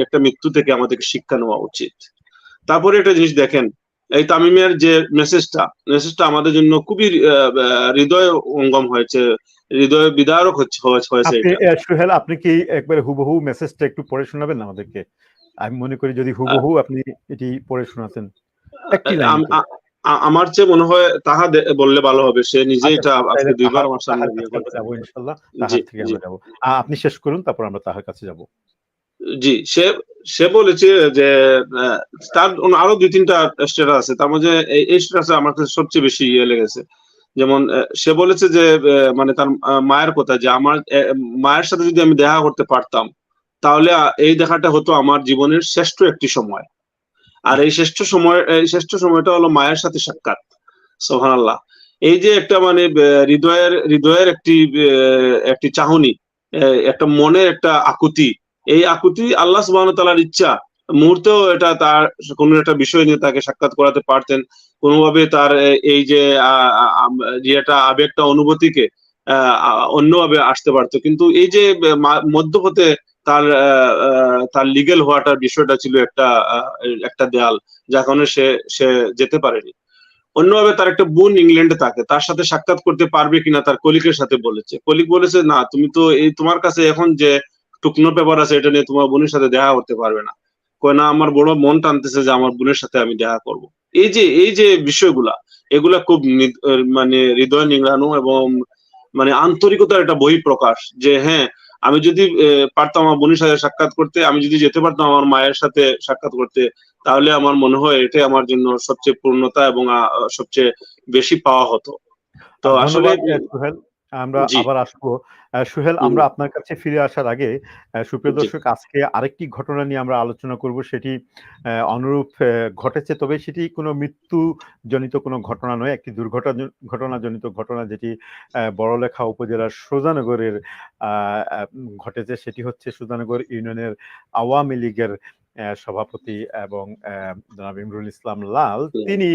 একটা মৃত্যু থেকে আমাদেরকে শিক্ষা নেওয়া উচিত। তারপরে একটা জিনিস দেখেন, এই তামিমের যে মেসেজটা আমাদের জন্য খুবই হৃদয় অঙ্গম হয়েছে, হৃদয় বিদারক হয়েছে আপনি এটা। সোহেল, আপনি কি একবারে হুবহু মেসেজটা একটু পড়ে শোনাবেন আমাদেরকে? আমি মনে করি যদি হুবহু আপনি এটি পড়ে শোনাতেন একটি লাইন। আমার চেয়ে মনে হয় তাহা বললে ভালো হবে, সে নিজে আচ্ছা, এটা আজকে তাহলে দুইবার আমার সামনে তাহার ইয়ে কাছে আমরা করেছে। যাবো ইনশাআল্লাহ। জি, তাহার থেকে জি, আমরা যাবো। আপনি শেষ করুন, তারপর আমরা তাহার কাছে যাব। জি। সে বলেছে যে তার আরো 2-3টা স্ট্যাটাস আছে, তার মধ্যে এই স্ট্যাটাসে আমার কাছে সবচেয়ে বেশি ইয়ে লেগেছে। যেমন সে বলেছে যে মানে তার মায়ের কথা, যে আমার মায়ের সাথে যদি আমি দেখা করতে পারতাম, তাহলে এই দেখাটা হতো আমার জীবনের শ্রেষ্ঠ একটি সময়। আর এই শ্রেষ্ঠ সময়টা হলো মায়ের সাথে সাক্ষাৎ। সুবহানাল্লাহ। এই যে একটা মানে হৃদয়ের একটি চাহনি, একটা মনের একটা আকুতি, এই আকুতি আল্লাহ সুবহানাহু ওয়া তাআলার ইচ্ছা মুহূর্তেও এটা তার কোনো একটা বিষয় নিয়ে তাকে সাক্ষাৎ করাতে পারতেন, কোনোভাবে তার এই যে একটা আবেগটা, অনুভূতিকে অন্যভাবে আসতে পারতো। কিন্তু এই যে মধ্যপথে তার লিগ্যাল হওয়াটার বিষয়টা ছিল একটা দেয়াল, যার কারণে সে যেতে পারেনি। অন্যভাবে তার একটা বোন ইংল্যান্ডে থাকে, তার সাথে সাক্ষাৎ করতে পারবে কিনা তার কলিগের সাথে বলেছে। কলিগ বলেছে, না, তুমি তো তোমার কাছে এখন যে টুকনো পেপার আছে, এটা নিয়ে তোমার বোনের সাথে দেখা করতে পারবে না। কয় না, আমার বড় মন টানতেছে যে আমার বোনের সাথে আমি দেখা করব। এই যে বিষয়গুলা, এগুলা খুব মানে হৃদয় নিংড়ানো এবং মানে আন্তরিকতার একটা বহিঃপ্রকাশ, যে হ্যাঁ, আমি যদি পারতাম আমার বোনের সাথে সাক্ষাৎ করতে, আমি যদি যেতে পারতাম আমার মায়ের সাথে সাক্ষাৎ করতে, তাহলে আমার মনে হয় এটাই আমার জন্য সবচেয়ে পূর্ণতা এবং সবচেয়ে বেশি পাওয়া হতো। তো আসলে ধন্যবাদ সোহেল। আমরা জি, আবার আসবো। সোহেল, আমরা আপনার কাছে ফিরে আসার আগে সুপ্রিয় জি, দর্শক, আজকে আরেকটি ঘটনা নিয়ে আমরা আলোচনা করব। সেটি অনুরূপ ঘটেছে, তবে সেটি কোনো মৃত্যুজনিত কোনো ঘটনা নয়, একটি ঘটনাজনিত ঘটনা, যেটি বড়লেখা উপজেলার সুজানগরের ঘটেছে। সেটি হচ্ছে সুজানগর ইউনিয়নের আওয়ামী লীগের সভাপতি এবং জনাব ইমরুল ইসলাম লাল, তিনি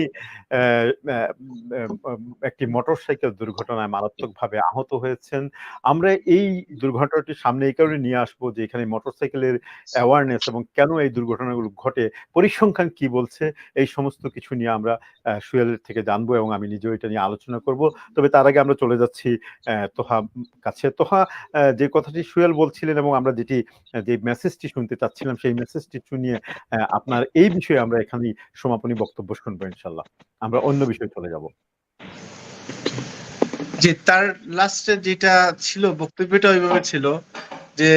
একটি মোটরসাইকেল দুর্ঘটনায় মারাত্মকভাবে আহত হয়েছেন। আমরা এই দুর্ঘটনাটি সামনে এই কারণে নিয়ে আসবো যে এখানে মোটরসাইকেলের অ্যাওয়ারনেস এবং কেন এই দুর্ঘটনাগুলো ঘটে, পরিসংখ্যান কি বলছে, এই সমস্ত কিছু নিয়ে আমরা সুহেলের থেকে জানবো এবং আমি নিজেও এটা নিয়ে আলোচনা করব। তবে তার আগে আমরা চলে যাচ্ছি তোহা কাছে। তোহা, যে কথাটি সুহেল বলছিলেন এবং আমরা যে মেসেজটি শুনতে চাচ্ছিলাম, সেই মেসেজটি শুনিয়ে আপনার এই বিষয়ে আমরা এখানেই সমাপনী বক্তব্য শুনবো ইনশাল্লাহ। আমরা অন্য বিষয়ে চলে যাব। যে তার লাস্টে যেটা ছিল, বক্তব্যটা ওইভাবে ছিল যে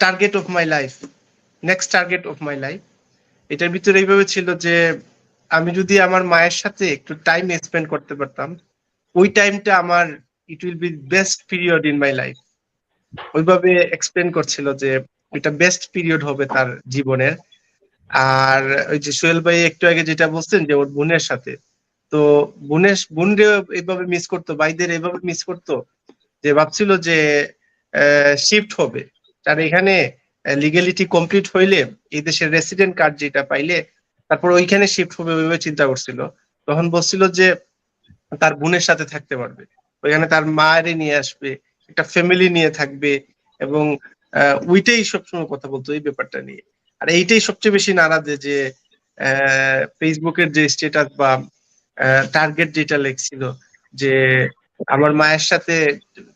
target of my life, next target of my life, এটার ভিতরে এইভাবে ছিল যে আমি যদি আমার মায়ের সাথে একটু টাইম স্পেন্ড করতে পারতাম, ওই টাইমটা আমার it will be best period in my life. ওইভাবে এক্সপ্লেন করছিল যে এটা বেস্ট পিরিয়ড হবে তার জীবনের। আর ওই যে সোহেল ভাই একটু আগে যেটা বলছেন যে ওর বোনের সাথে, তো বোনরে এইভাবে মিস করতো, ভাইদের এইভাবে মিস করতো যে ভাবছিল যে শিফট হবে, তার এখানে লিগ্যালিটি কমপ্লিট হইলে এই দেশের রেসিডেন্ট কার্ড যেটা পাইলে তারপর ওইখানে শিফট হবে, ওইভাবে চিন্তা করছিল। তখন বলছিল যে তার বোনের সাথে থাকতে পারবে, ওইখানে তার মায়েরই নিয়ে আসবে, একটা ফ্যামিলি নিয়ে থাকবে, এবং ওইটাই সবসময় কথা বলতো এই ব্যাপারটা নিয়ে। আর এইটাই সবচেয়ে বেশি নাড়া দেয় যে ফেসবুকের যে স্ট্যাটাস বা টার্গেট যেটা লেখছিল যে আমার মায়ের সাথে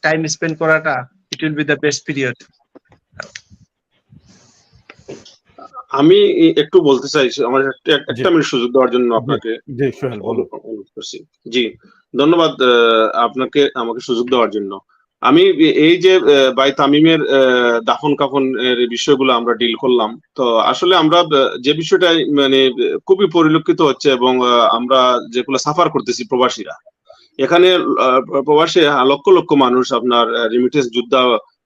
টাইম স্পেন্ড করাটা it will be the best period. আমি একটু বলতে চাই, আমার একটা মিনিট সুযোগ দেওয়ার জন্য আপনাকে জি সোহেল বলুন। অনুরোধ করছি। জি, ধন্যবাদ আপনাকে আমাকে সুযোগ দেওয়ার জন্য। আমি এই যে ভাই তামিমের দাফন কাফন এর বিষয়গুলো আমরা ডিল করলাম, তো আসলে আমরা যে বিষয়টা মানে খুবই পরিলক্ষিত হচ্ছে, এবং আমরা যেগুলো সাফার করতেছি প্রবাসীরা, এখানে প্রবাসী লক্ষ লক্ষ মানুষ আপনার রেমিটেন্স যোদ্ধা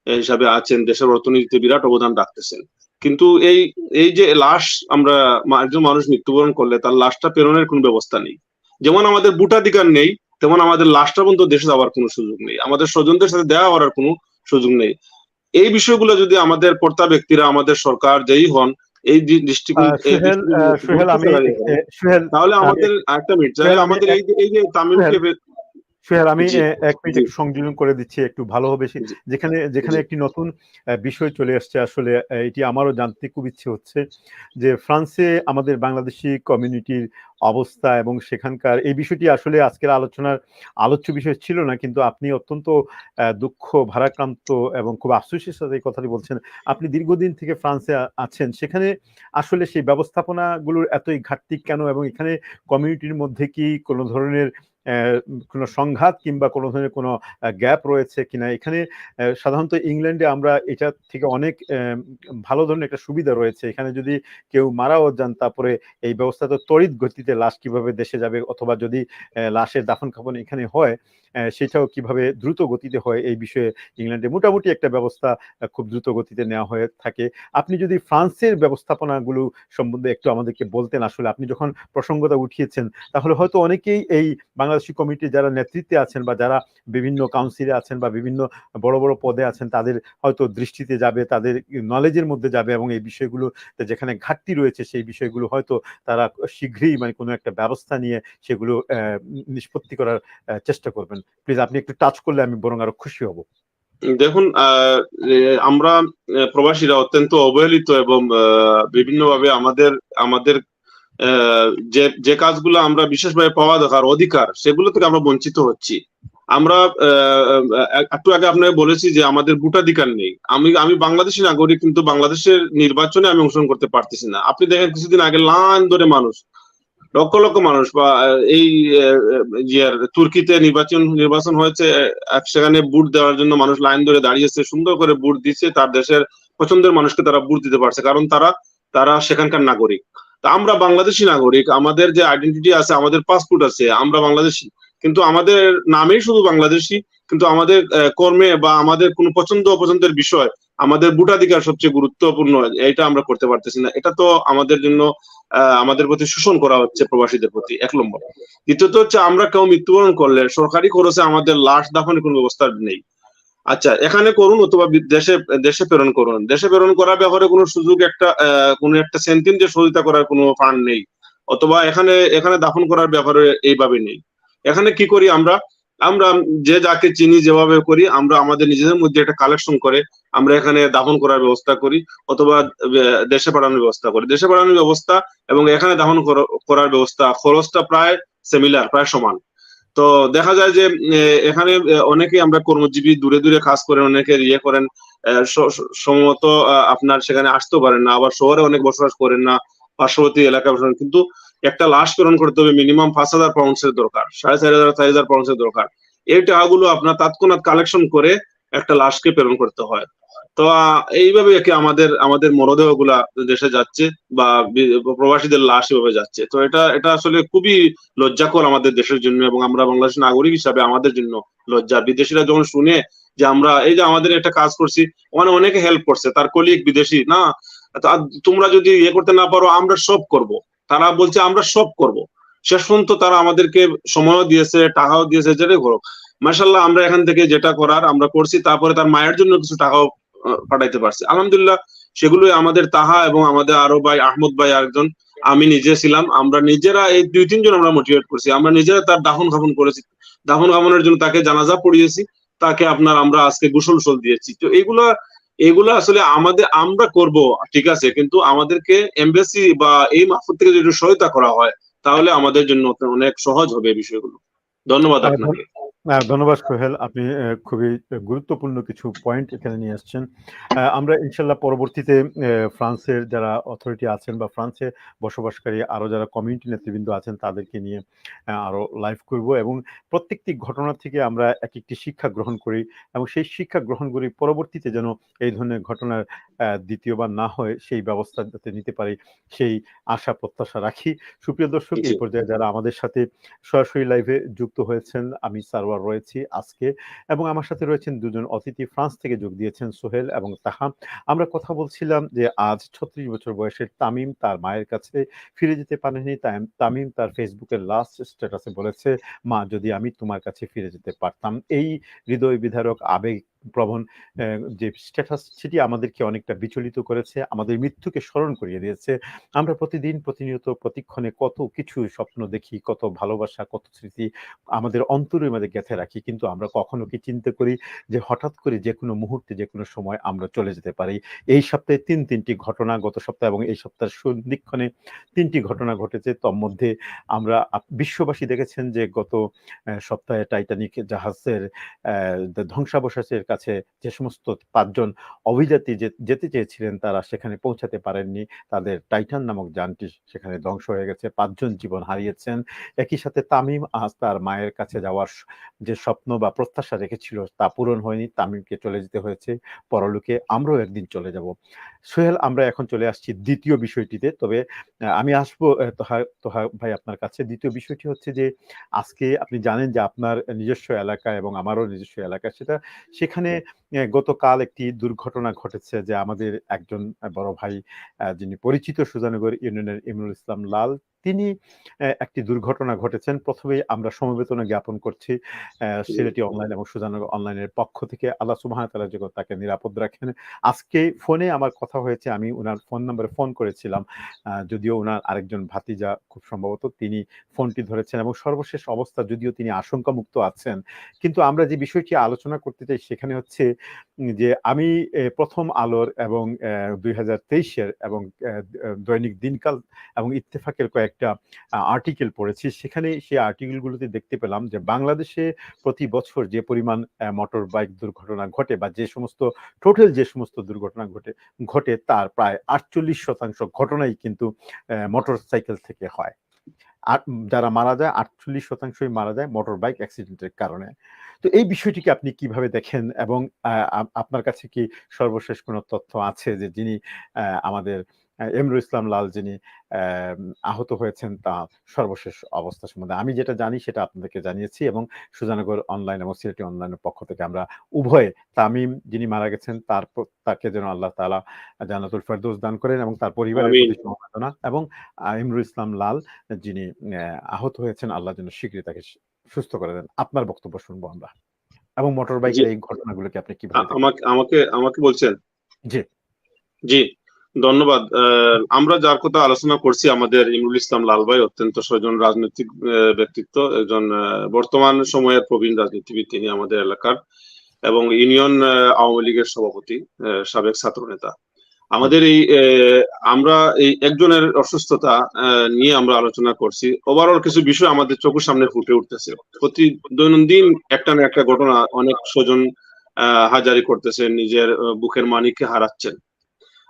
হিসাবে আছেন, দেশের অর্থনীতিতে বিরাট অবদান রাখতেছেন। কিন্তু এই যে লাশ, আমরা একজন মানুষ মৃত্যুবরণ করলে তার লাশটা প্রেরণের কোনো ব্যবস্থা নেই। যেমন আমাদের ভোটাধিকার নেই, তেমন আমাদের লাশটা পর্যন্ত দেশে যাওয়ার কোনো সুযোগ নেই, আমাদের স্বজনদের সাথে দেখা করার কোনো সুযোগ নেই। এই বিষয়গুলো যদি আমাদের কর্তা ব্যক্তিরা, আমাদের সরকার যেই হন, এই দৃষ্টিকোণ, তাহলে আমাদের একটা মিনিট, তাহলে আমাদের এই যে তামিমকে সোহেল, আমি এক মিনিট একটু সংযোজন করে দিচ্ছি, একটু ভালো হবে। যেখানে একটি নতুন বিষয় চলে আসছে, আসলে এটি আমারও জানতে খুব ইচ্ছে হচ্ছে যে ফ্রান্সে আমাদের বাংলাদেশি কমিউনিটির অবস্থা এবং সেখানকার এই বিষয়টি আসলে আজকের আলোচ্য বিষয় ছিল না, কিন্তু আপনি অত্যন্ত দুঃখ ভারাক্রান্ত এবং খুব আফসোসের সাথে এই কথাটি বলছেন। আপনি দীর্ঘদিন থেকে ফ্রান্সে আছেন, সেখানে আসলে সেই ব্যবস্থাপনাগুলোর এতই ঘাটতি কেন, এবং এখানে কমিউনিটির মধ্যে কি কোনো ধরনের কোনো সংঘাত কিংবা কোনো ধরনের কোনো গ্যাপ রয়েছে কিনা? এখানে সাধারণত ইংল্যান্ডে আমরা এটা থেকে অনেক ভালো ধরনের একটা সুবিধা রয়েছে। এখানে যদি কেউ মারাও যান, তারপরে এই ব্যবস্থা তো তড়িৎ গতিতে লাশ কিভাবে দেশে যাবে, অথবা যদি লাশের দাফন কাফন এখানে হয় সেটাও কিভাবে দ্রুত গতিতে হয়, এই বিষয়ে ইংল্যান্ডে মোটামুটি একটা ব্যবস্থা খুব দ্রুত গতিতে নেওয়া হয়ে থাকে। আপনি যদি ফ্রান্সের ব্যবস্থাপনাগুলো সম্বন্ধে একটু আমাদেরকে বলতেন, আসলে আপনি যখন প্রসঙ্গটা উঠিয়েছেন, তাহলে হয়তো অনেকেই এই বাংলাদেশি কমিটি যারা নেতৃত্বে আছেন বা যারা বিভিন্ন কাউন্সিলে আছেন বা বিভিন্ন বড় বড় পদে আছেন, তাদের হয়তো দৃষ্টিতে যাবে, তাদের নলেজের মধ্যে যাবে, এবং এই বিষয়গুলো যেখানে ঘাটতি রয়েছে সেই বিষয়গুলো হয়তো তারা শীঘ্রই মানে কোনো একটা ব্যবস্থা নিয়ে সেগুলো নিষ্পত্তি করার চেষ্টা করবেন। প্লিজ আপনি একটু টাচ করলে আমি বরং আরো খুশি হব। দেখুন, আমরা প্রবাসীরা অত্যন্ত অবহেলিত, এবং বিভিন্নভাবে আমাদের যে কাজগুলো আমরা বিশেষভাবে পাওয়া দরকার অধিকার, সেগুলো থেকে আমরা বঞ্চিত হচ্ছি। আমরা একটু আগে আপনাকে বলেছি যে আমাদের ভোটাধিকার নেই। আমি বাংলাদেশি নাগরিক, কিন্তু বাংলাদেশের নির্বাচনে আমি অংশগ্রহণ করতে পারতেছি না। আপনি দেখেন কিছুদিন আগে লাইন ধরে মানুষ, লক্ষ লক্ষ মানুষ, বা এই তুর্কিতে নির্বাচন হয়েছে, সেখানে ভোট দেওয়ার জন্য মানুষ লাইন ধরে দাঁড়িয়েছে, সুন্দর করে ভোট দিচ্ছে, তার দেশের পছন্দের মানুষকে তারা ভোট দিতে পারছে, কারণ তারা সেখানকার নাগরিক। তা আমরা বাংলাদেশি নাগরিক, আমাদের যে আইডেন্টিটি আছে, আমাদের পাসপোর্ট আছে, আমরা বাংলাদেশি, কিন্তু আমাদের নামেই শুধু বাংলাদেশি, কিন্তু আমাদের কর্মে বা আমাদের কোনো পছন্দ অপছন্দের বিষয়, আমাদের ভোটাধিকার সবচেয়ে গুরুত্বপূর্ণ, এটা আমরা করতে পারতেছি না। এটা তো আমাদের জন্য আমাদের প্রতি শোষণ করা হচ্ছে, প্রবাসীদের প্রতি, 1 নম্বর। দ্বিতীয়ত হচ্ছে, আমরা কেউ মৃত্যুবরণ করলে সরকারি খরচে আমাদের লাশ দাফনের কোনো ব্যবস্থা নেই। আচ্ছা, এখানে করুন অথবা দেশে প্রেরণ করুন, দেশে প্রেরণ করার ব্যাপারে কোনো সুযোগ, কোনো একটা সেন্টিম যে সহযোগিতা করার কোনো ফান্ড নেই, অথবা এখানে দাফন করার ব্যাপারে এইভাবে নেই। এখানে কি করি আমরা যে যাকে চিনি যেভাবে করি, আমরা আমাদের নিজেদের মধ্যে একটা কালেকশন করে আমরা এখানে দাফন করার ব্যবস্থা করি, অথবা দেশে পাঠানোর ব্যবস্থা করি। দেশে পাঠানোর ব্যবস্থা এবং এখানে দাফন করার ব্যবস্থা, খরচটা প্রায় সিমিলার, প্রায় সমান। তো দেখা যায় যে এখানে অনেকেই আমরা কর্মজীবী, দূরে দূরে কাজ করেন, অনেকে করেন, সম্ভবত আপনার সেখানে আসতেও পারেন না, আবার শহরে অনেক বসবাস করেন না, পার্শ্ববর্তী এলাকায় বসবাস, কিন্তু একটা লাশ প্রেরণ করতে হবে মিনিমাম 5,000 পাউন্ডসের দরকার, 4,500 পাউন্ডসের দরকার। এই টাকাগুলো আপনার তৎক্ষণাৎ কালেকশন করে একটা লাশকে প্রেরণ করতে হয়। তো এইভাবে আমাদের মরদেহ গুলা দেশে যাচ্ছে, বা প্রবাসীদের লাশ এভাবে যাচ্ছে। তো এটা আসলে খুবই লজ্জাকর আমাদের দেশের জন্য, এবং আমরা বাংলাদেশের নাগরিক হিসাবে আমাদের জন্য লজ্জা। বিদেশিরা যখন শুনে যে আমরা এই যে আমাদের একটা কাজ করছি, ওখানে অনেকে হেল্প করছে, তার কলিগ বিদেশি, না তোমরা যদি করতে না পারো, আমরা সব করব। তারা বলছে আমরা সব করব। শেষ পর্যন্ত তারা আমাদেরকে সময়ও দিয়েছে, টাকাও দিয়েছে, যেটাই করো। মাশাআল্লাহ, আমরা এখান থেকে যেটা করার আমরা করছি, তারপরে তার মায়ের জন্য কিছু টাকাও পাঠাইতে পারছি, আলহামদুলিল্লাহ। সেগুলোই আমাদের তাহা এবং আমাদের আরো ভাই আহমদ ভাই আরেকজন, আমি নিজে ছিলাম, আমরা নিজেরা এই 2-3 জন আমরা মোটিভেট করছি, আমরা নিজেরা তার দাফন কাফন করেছি, দাফন কাফনের জন্য তাকে জানাজা পড়িয়েছি, তাকে আমরা আজকে গোসল দিয়েছি। তো এগুলা আসলে আমরা করব, ঠিক আছে, কিন্তু আমাদেরকে এমবাসি বা এই মারফত থেকে যদি সহায়তা করা হয় তাহলে আমাদের জন্য অনেক সহজ হবে এই বিষয়গুলো। ধন্যবাদ আপনাকে। ধন্যবাদ সোহেল, আপনি খুবই গুরুত্বপূর্ণ কিছু পয়েন্ট এখানে নিয়ে আসছেন। আমরা ইনশাল্লাহ পরবর্তীতে ফ্রান্সের যারা অথরিটি আছেন বা ফ্রান্সে বসবাসকারী আরো যারা কমিউনিটি নেতৃবৃন্দ আছেন তাদেরকে নিয়ে আরো লাইভ করব, এবং প্রত্যেকটি ঘটনা থেকে আমরা এক একটি শিক্ষা গ্রহণ করি, এবং সেই শিক্ষা গ্রহণ করি পরবর্তীতে যেন এই ধরনের ঘটনার দ্বিতীয়বার না হয় সেই ব্যবস্থা যাতে নিতে পারি সেই আশা প্রত্যাশা রাখি। সুপ্রিয় দর্শক, এই পর্যায়ে যারা আমাদের সাথে সরাসরি লাইভে যুক্ত হয়েছেন, আমি সারওয়ার রয়েছি আজকে, এবং আমার সাথে রয়েছেন দুজন অতিথি ফ্রান্স থেকে যোগ দিয়েছেন, সোহেল এবং তাহা। আমরা কথা বলছিলাম যে আজ 36 বছর বয়সের তামিম তার মায়ের কাছে ফিরে যেতে পারেনি। তামিম তার ফেসবুকের লাস্ট স্ট্যাটাসে বলেছে, মা যদি আমি তোমার কাছে ফিরে যেতে পারতাম। এই হৃদয় বিদারক আবেগ প্রবণ যে স্ট্যাটাস, সেটি আমাদেরকে অনেকটা বিচলিত করেছে, আমাদের মৃত্যুকে স্মরণ করিয়ে দিয়েছে। আমরা প্রতিদিন প্রতিনিয়ত প্রতিক্ষণে কত কিছু স্বপ্ন দেখি, কত ভালোবাসা, কত স্মৃতি আমাদের অন্তরের মধ্যে গেঁথে রাখি, কিন্তু আমরা কখনো কি চিন্তা করি যে হঠাৎ করে যে কোনো মুহূর্তে যে কোনো সময় আমরা চলে যেতে পারি। এই সপ্তাহে তিনটি ঘটনা, গত সপ্তাহে এবং এই সপ্তাহের সন্ধিক্ষণে 3টি ঘটনা ঘটেছে। তন্মধ্যে আমরা বিশ্ববাসী দেখেছেন যে গত সপ্তাহে টাইটানিক জাহাজের ধ্বংসাবশেষের কাছে যে সমস্ত 5 জন অভিযাত্রী যেতে চেয়েছিলেন তারা সেখানে পৌঁছাতে পারেননি, তাদের টাইটান নামক যানটি সেখানে ধ্বংস হয়ে গেছে, 5 জন জীবন হারিয়েছেন। একই সাথে তামিম আজ তার মায়ের কাছে যাওয়ার যে স্বপ্ন বা প্রত্যাশা রেখেছিল তা পূরণ হয়নি, তামিমকে চলে যেতে হয়েছে পরলোকে। আমরাও একদিন চলে যাব। সোহেল, আমরা এখন চলে আসছি দ্বিতীয় বিষয়টিতে, তবে আমি আসবো তোহা ভাই আপনার কাছে। দ্বিতীয় বিষয়টি হচ্ছে যে আজকে আপনি জানেন যে আপনার নিজস্ব এলাকা এবং আমারও নিজস্ব এলাকা, সেখানে গতকাল একটি দুর্ঘটনা ঘটেছে যে আমাদের একজন বড় ভাই যিনি পরিচিত সুজানগর ইউনিয়নের ইমরুল ইসলাম লাল, তিনি একটি দুর্ঘটনা ঘটেছেন। প্রথমেই আমরা সমবেদনা জ্ঞাপন করছি সিলেটি অনলাইন এবং সুজানগর অনলাইনের পক্ষ থেকে। আল্লাহ সুবহানাহু ওয়া তাআলা যেন তাকে নিরাপদ রাখেন। আজকে ফোনে আমার কথা হয়েছে, আমি ওনার ফোন নাম্বারে ফোন করেছিলাম, যদিও ওনার আরেকজন ভাতিজা খুব সম্ভবত তিনি ফোনটি ধরেছেন, এবং সর্বশেষ অবস্থা যদিও তিনি আশঙ্কামুক্ত আছেন, কিন্তু আমরা যে বিষয়টি আলোচনা করতে চাই সেখানে হচ্ছে যে আমি প্রথম আলোর এবং 2023-এর এবং দৈনিক দিনকাল এবং ইত্তেফাকের কয়েকটা আর্টিকেল পড়েছি। সেখানে সেই আর্টিকেলগুলোতে দেখতে পেলাম যে বাংলাদেশে প্রতি বছর যে পরিমাণ মোটর বাইক দুর্ঘটনা ঘটে বা যে সমস্ত টোটাল যে সমস্ত দুর্ঘটনা ঘটে তার প্রায় 48% ঘটনাই কিন্তু মোটর সাইকেল থেকে হয়। আর যারা মারা যায় 48%ই মারা যায় মোটর বাইক অ্যাক্সিডেন্টের কারণে। তো এই বিষয়টিকে আপনি কিভাবে দেখেন, এবং আপনার কাছে কি সর্বশেষ কোনো তথ্য আছে যে যিনি আমাদের এমরুল ইসলাম লাল যিনি আহত হয়েছেন তা সর্বশেষ অবস্থা সম্বন্ধে? আমি যেটা জানি সেটা আপনাদেরকে জানিয়েছি, এবং সুজানগর অনলাইন এবং সিলেটি অনলাইনের পক্ষ থেকে আমরা উভয়ে, তামিম যিনি মারা গেছেন তাকে যেন আল্লাহ তাআলা জান্নাতুল ফেরদৌস দান করেন এবং তার পরিবারের প্রতি সমবেদনা, এবং এমরুল ইসলাম লাল যিনি আহত হয়েছেন আল্লাহ যেন শীঘ্রই তাকে সুস্থ করে দেন। আপনার বক্তব্য শুনবো আমরা, এবং মোটর বাইকের এই ঘটনাগুলোকে আপনি কিভাবে দেখেন? আমাকে বলছেন? জি জি, ধন্যবাদ। আমরা যার কথা আলোচনা করছি আমাদের ইমরুল ইসলাম লাল ভাই অত্যন্ত সজন রাজনৈতিক ব্যক্তিত্ব, একজন বর্তমান সময়ের প্রবীণ রাজনীতিবিদ তিনি আমাদের এলাকার, এবং ইউনিয়ন আওয়ামী লীগের সভাপতি, সাবেক ছাত্র নেতা। আমাদের আমরা এই একজনের অসুস্থতা নিয়ে আমরা আলোচনা করছি। ওভারঅল কিছু বিষয় আমাদের চোখের সামনে ফুটে উঠতেছে। প্রতি দৈনন্দিন একটা না একটা ঘটনা, অনেক স্বজন হাজারি করতেছেন, নিজের বুকের মানিককে হারাচ্ছেন,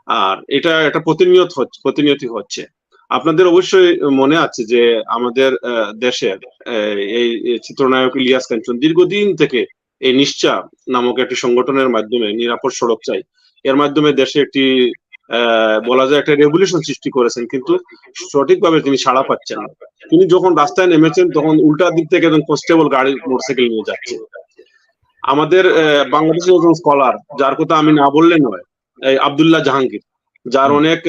আর এটা একটা প্রতিনিয়তই হচ্ছে। আপনাদের অবশ্যই মনে আছে যে আমাদের দেশের এই চিত্রনায়ক ইলিয়াস কাঞ্চন দীর্ঘদিন থেকে এই নিশ্চা নামক একটি সংগঠনের মাধ্যমে নিরাপদ সড়ক চাই, এর মাধ্যমে দেশে একটি বলা যায় একটা রেভলিউশন সৃষ্টি করেছেন, কিন্তু সঠিকভাবে তিনি সাড়া পাচ্ছেন না। তিনি যখন রাস্তায় নেমেছেন তখন উল্টা দিক থেকে একজন কনস্টেবল গাড়ি মোটরসাইকেল নিয়ে যাচ্ছে। আমাদের বাংলাদেশের একজন স্কলার, যার কথা আমি না বললে নয়, আব্দুল্লাহ জাহাঙ্গীর, যার অনেক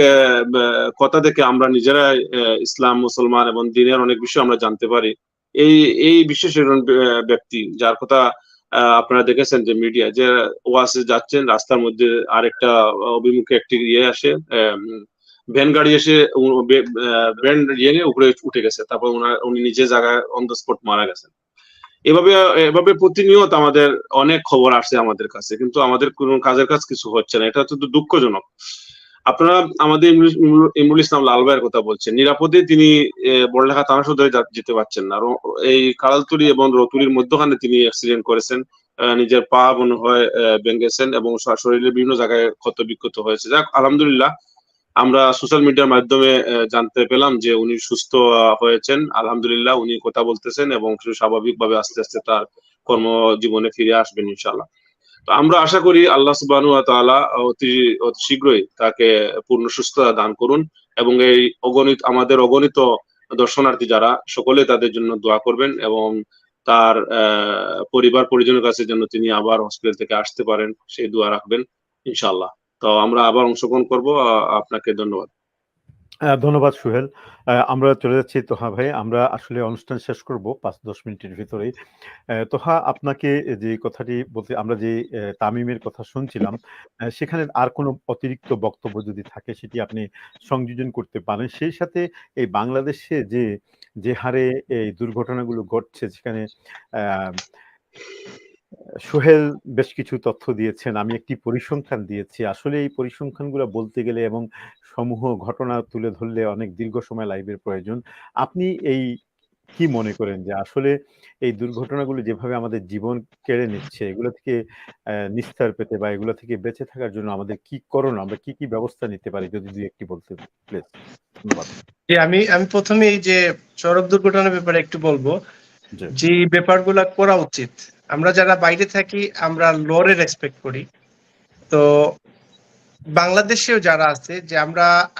কথা থেকে আমরা নিজেরা ইসলাম, মুসলমান এবং দিনের অনেক বিষয় আমরা জানতে পারি। এই বিশেষ একজন ব্যক্তি, যার কথা আপনারা দেখেছেন যে মিডিয়া, যে ওয়াসে যাচ্ছেন রাস্তার মধ্যে আরেকটা অভিমুখে একটি আসে, ভ্যান গাড়ি এসে ভ্যান উপরে উঠে গেছে, তারপর উনি নিজে জায়গায় অন দ্য স্পট মারা গেছেন। এভাবে এভাবে প্রতিনিয়ত আমাদের অনেক খবর আসছে আমাদের কাছে, কিন্তু আমাদের কোনো কাজের কাজ কিছু হচ্ছে না। এটা অত্যন্ত দুঃখজনক। আপনারা আমাদের ইমরুল ইসলাম লাল ভাইয়ের কথা বলছেন, নিরাপদে তিনি বড়লেখা থানা সদরে যেতে পারছেন না। আর এই কালালতলি এবং রতুলির মধ্যখানে তিনি অ্যাক্সিডেন্ট করেছেন, নিজের পা মনে হয় ভেঙেছেন এবং শরীরের বিভিন্ন জায়গায় ক্ষত বিক্ষত হয়েছে। যাক, আলহামদুলিল্লাহ আমরা সোশ্যাল মিডিয়ার মাধ্যমে জানতে পেলাম যে উনি সুস্থ হয়েছেন। আলহামদুলিল্লাহ, উনি কথা বলতেছেন এবং স্বাভাবিকভাবে আস্তে আস্তে তার কর্মজীবনে ফিরে আসবেন ইনশাআল্লাহ। তো আমরা আশা করি আল্লাহ সুবহানাহু ওয়া তাআলা অতি শীঘ্রই তাকে পূর্ণ সুস্থতা দান করুন, এবং এই আমাদের অগণিত দর্শনার্থী যারা, সকলে তাদের জন্য দোয়া করবেন, এবং তার পরিবার পরিজনের কাছে যেন তিনি আবার হসপিটাল থেকে আসতে পারেন সেই দোয়া রাখবেন ইনশাআল্লাহ। তো আমরা আবার অংশগ্রহণ করব। আপনাকে ধন্যবাদ। ধন্যবাদ সুহেল। আমরা চলে যাচ্ছি তোহা ভাই। আমরা আসলে অনুষ্ঠান শেষ করব ৫-১০ মিনিটের ভিতরেই। তোহা, আপনাকে যে কথাটি বলতে, আমরা যে তামিমের কথা শুনছিলাম, সেখানে আর কোনো অতিরিক্ত বক্তব্য যদি থাকে সেটি আপনি সংযোজন করতে পারেন। সেই সাথে এই বাংলাদেশে যে হারে এই দুর্ঘটনাগুলো ঘটছে, সেখানে সোহেল বেশ কিছু তথ্য দিয়েছেন, আমি একটি পরিসংখ্যান দিয়েছি। আসলে এই পরিসংখ্যানগুলো বলতে গেলে এবং সমূহ ঘটনা তুলে ধরলে অনেক দীর্ঘ সময় লাইভের প্রয়োজন। আপনি কি মনে করেন যে আসলে এই দুর্ঘটনাগুলো যেভাবে আমাদের জীবন কেড়ে নিচ্ছে, এগুলো থেকে নিস্তার পেতে বা এগুলো থেকে বেঁচে থাকার জন্য আমাদের কি করণীয়, আমরা কি ব্যবস্থা নিতে পারি, যদি দুই একটি বলতে প্লিজ। ধন্যবাদ। আমি প্রথমে এই যে সড়ক দুর্ঘটনার ব্যাপারে একটু বলবো, যে ব্যাপারগুলা করা উচিত। আমরা যারা বাইরে থাকি আমরা লরে রেসপেক্ট করি, তো বাংলাদেশেও যারা আছে, যে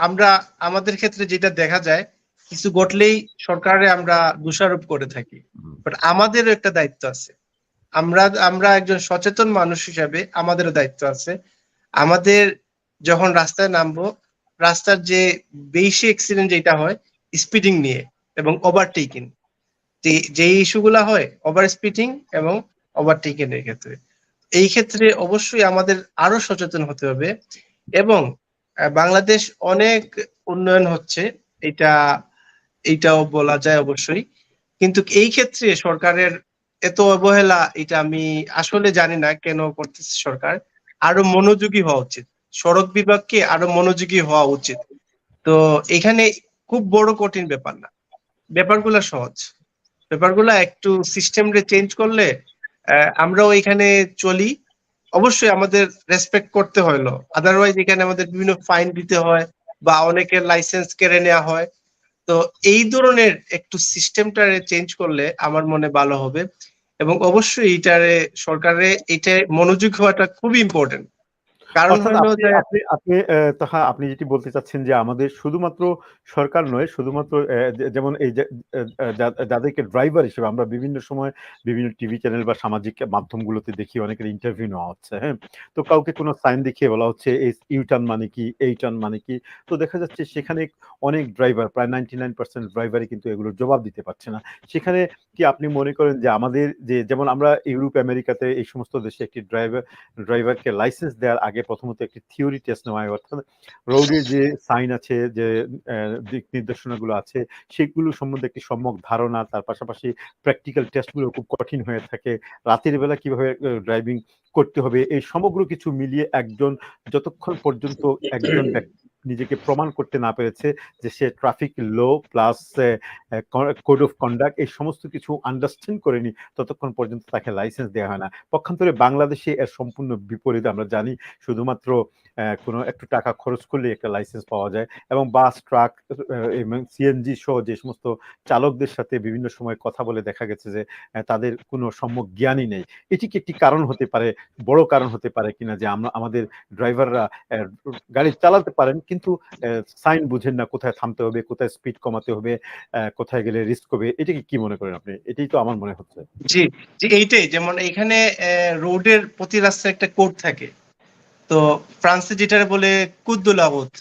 আমরা আমাদের ক্ষেত্রে যেটা দেখা যায়, কিছু ঘটলেই সরকারে আমরা দোষারোপ করে থাকি, বাট আমাদেরও একটা দায়িত্ব আছে। আমরা একজন সচেতন মানুষ হিসাবে আমাদেরও দায়িত্ব আছে। আমাদের যখন রাস্তায় নামবো, রাস্তার যে বেশি অ্যাক্সিডেন্ট যেটা হয় স্পিডিং নিয়ে এবং ওভারটেকিং, যে ইস্যুগুলা হয় ওভার স্পিডিং এবং ওভারটেকিং এর ক্ষেত্রে, এই ক্ষেত্রে অবশ্যই আমাদের আরো সচেতন হতে হবে। এবং বাংলাদেশ অনেক উন্নয়ন হচ্ছে, এইটাও বলা যায় অবশ্যই, কিন্তু এই ক্ষেত্রে সরকারের এত অবহেলা, এটা আমি আসলে জানি না কেন করতেছে সরকার। আরো মনোযোগী হওয়া উচিত, সড়ক বিভাগকে আরো মনোযোগী হওয়া উচিত। তো এখানে খুব বড় কঠিন ব্যাপার না, ব্যাপারগুলো সহজ। ব্যাপারগুলো একটু সিস্টেমে চেঞ্জ করলে আমরাও এখানে চলি। অবশ্যই আমাদের রেসপেক্ট করতে হলো, আদারওয়াইজ এখানে আমাদের বিভিন্ন ফাইন দিতে হয় বা অনেকের লাইসেন্স কেড়ে নেওয়া হয়। তো এই ধরনের একটু সিস্টেমটারে চেঞ্জ করলে আমার মনে ভালো হবে, এবং অবশ্যই সরকারে এটা মনোযোগ হওয়াটা খুবই ইম্পর্টেন্ট। কারণ অর্থাৎ হলো যে আপনি যেটি বলতে চাচ্ছেন যে আমাদের শুধুমাত্র সরকার নয়, শুধুমাত্র যেমন এই যে যাদেরকে ড্রাইভার হিসেবে আমরা বিভিন্ন সময় বিভিন্ন টিভি চ্যানেল বা সামাজিক মাধ্যমগুলোতে দেখি অনেকের ইন্টারভিউ নেওয়া হচ্ছে, হ্যাঁ, তো কাউকে কোনো সাইন দেখিয়ে বলা হচ্ছে এই ইউ টার্ন মানে কি, এই টার্ন মানে কি, তো দেখা যাচ্ছে সেখানে অনেক ড্রাইভার, প্রায় 99% ড্রাইভারই কিন্তু এগুলোর জবাব দিতে পারছে না। সেখানে কি আপনি মনে করেন যে আমাদের যেমন আমরা ইউরোপ আমেরিকাতে এই সমস্ত দেশে একটি ড্রাইভারকে লাইসেন্স দেওয়ার আগে প্রথমত একটি থিওরি টেস্ট নেওয়া হয়, অর্থাৎ রোডে যে সাইন আছে, যে দিক নির্দেশনাগুলো আছে, সেগুলো সম্বন্ধে একটি সম্যক ধারণা, তার পাশাপাশি প্র্যাকটিক্যাল টেস্টগুলো খুব কঠিন হয়ে থাকে, রাতের বেলা কিভাবে ড্রাইভিং করতে হবে, এই সমগ্র কিছু মিলিয়ে একজন যতক্ষণ পর্যন্ত একজন ব্যক্তি নিজেকে প্রমাণ করতে না পেরেছে যে সে traffic law plus code of conduct এই সমস্ত কিছু আন্ডারস্ট্যান্ড করেনি, ততক্ষণ পর্যন্ত তাকে লাইসেন্স দেওয়া হয় না। পক্ষান্তরে বাংলাদেশে এর সম্পূর্ণ বিপরীত। আমরা জানি শুধুমাত্র কোনো একটু টাকা খরচ করলে একটা লাইসেন্স পাওয়া যায়, এবং বাস, ট্রাক এবং সিএনজি সহ যে সমস্ত চালকদের সাথে বিভিন্ন সময় কথা বলে দেখা গেছে যে তাদের কোনো সম্যক জ্ঞানই নেই। এটি কি একটি কারণ হতে পারে, বড় কারণ হতে পারে কিনা, যে আমাদের ড্রাইভাররা গাড়ি চালাতে পারেন কিন্তু সাইন বুঝেন না, কোথায় থামতে হবে, কোথায় স্পিড কমাতে হবে, কোথায় গেলে রিস্ক হবে। এটাকে কি মনে করেন আপনি? এটাই তো আমার মনে হচ্ছে। জি জি, এইটাই। যেমন এখানে রোডের প্রতি রাস্তায় একটা কোড থাকে, তো ফ্রান্সে যেটা বলে কুদ্দুলাবুত,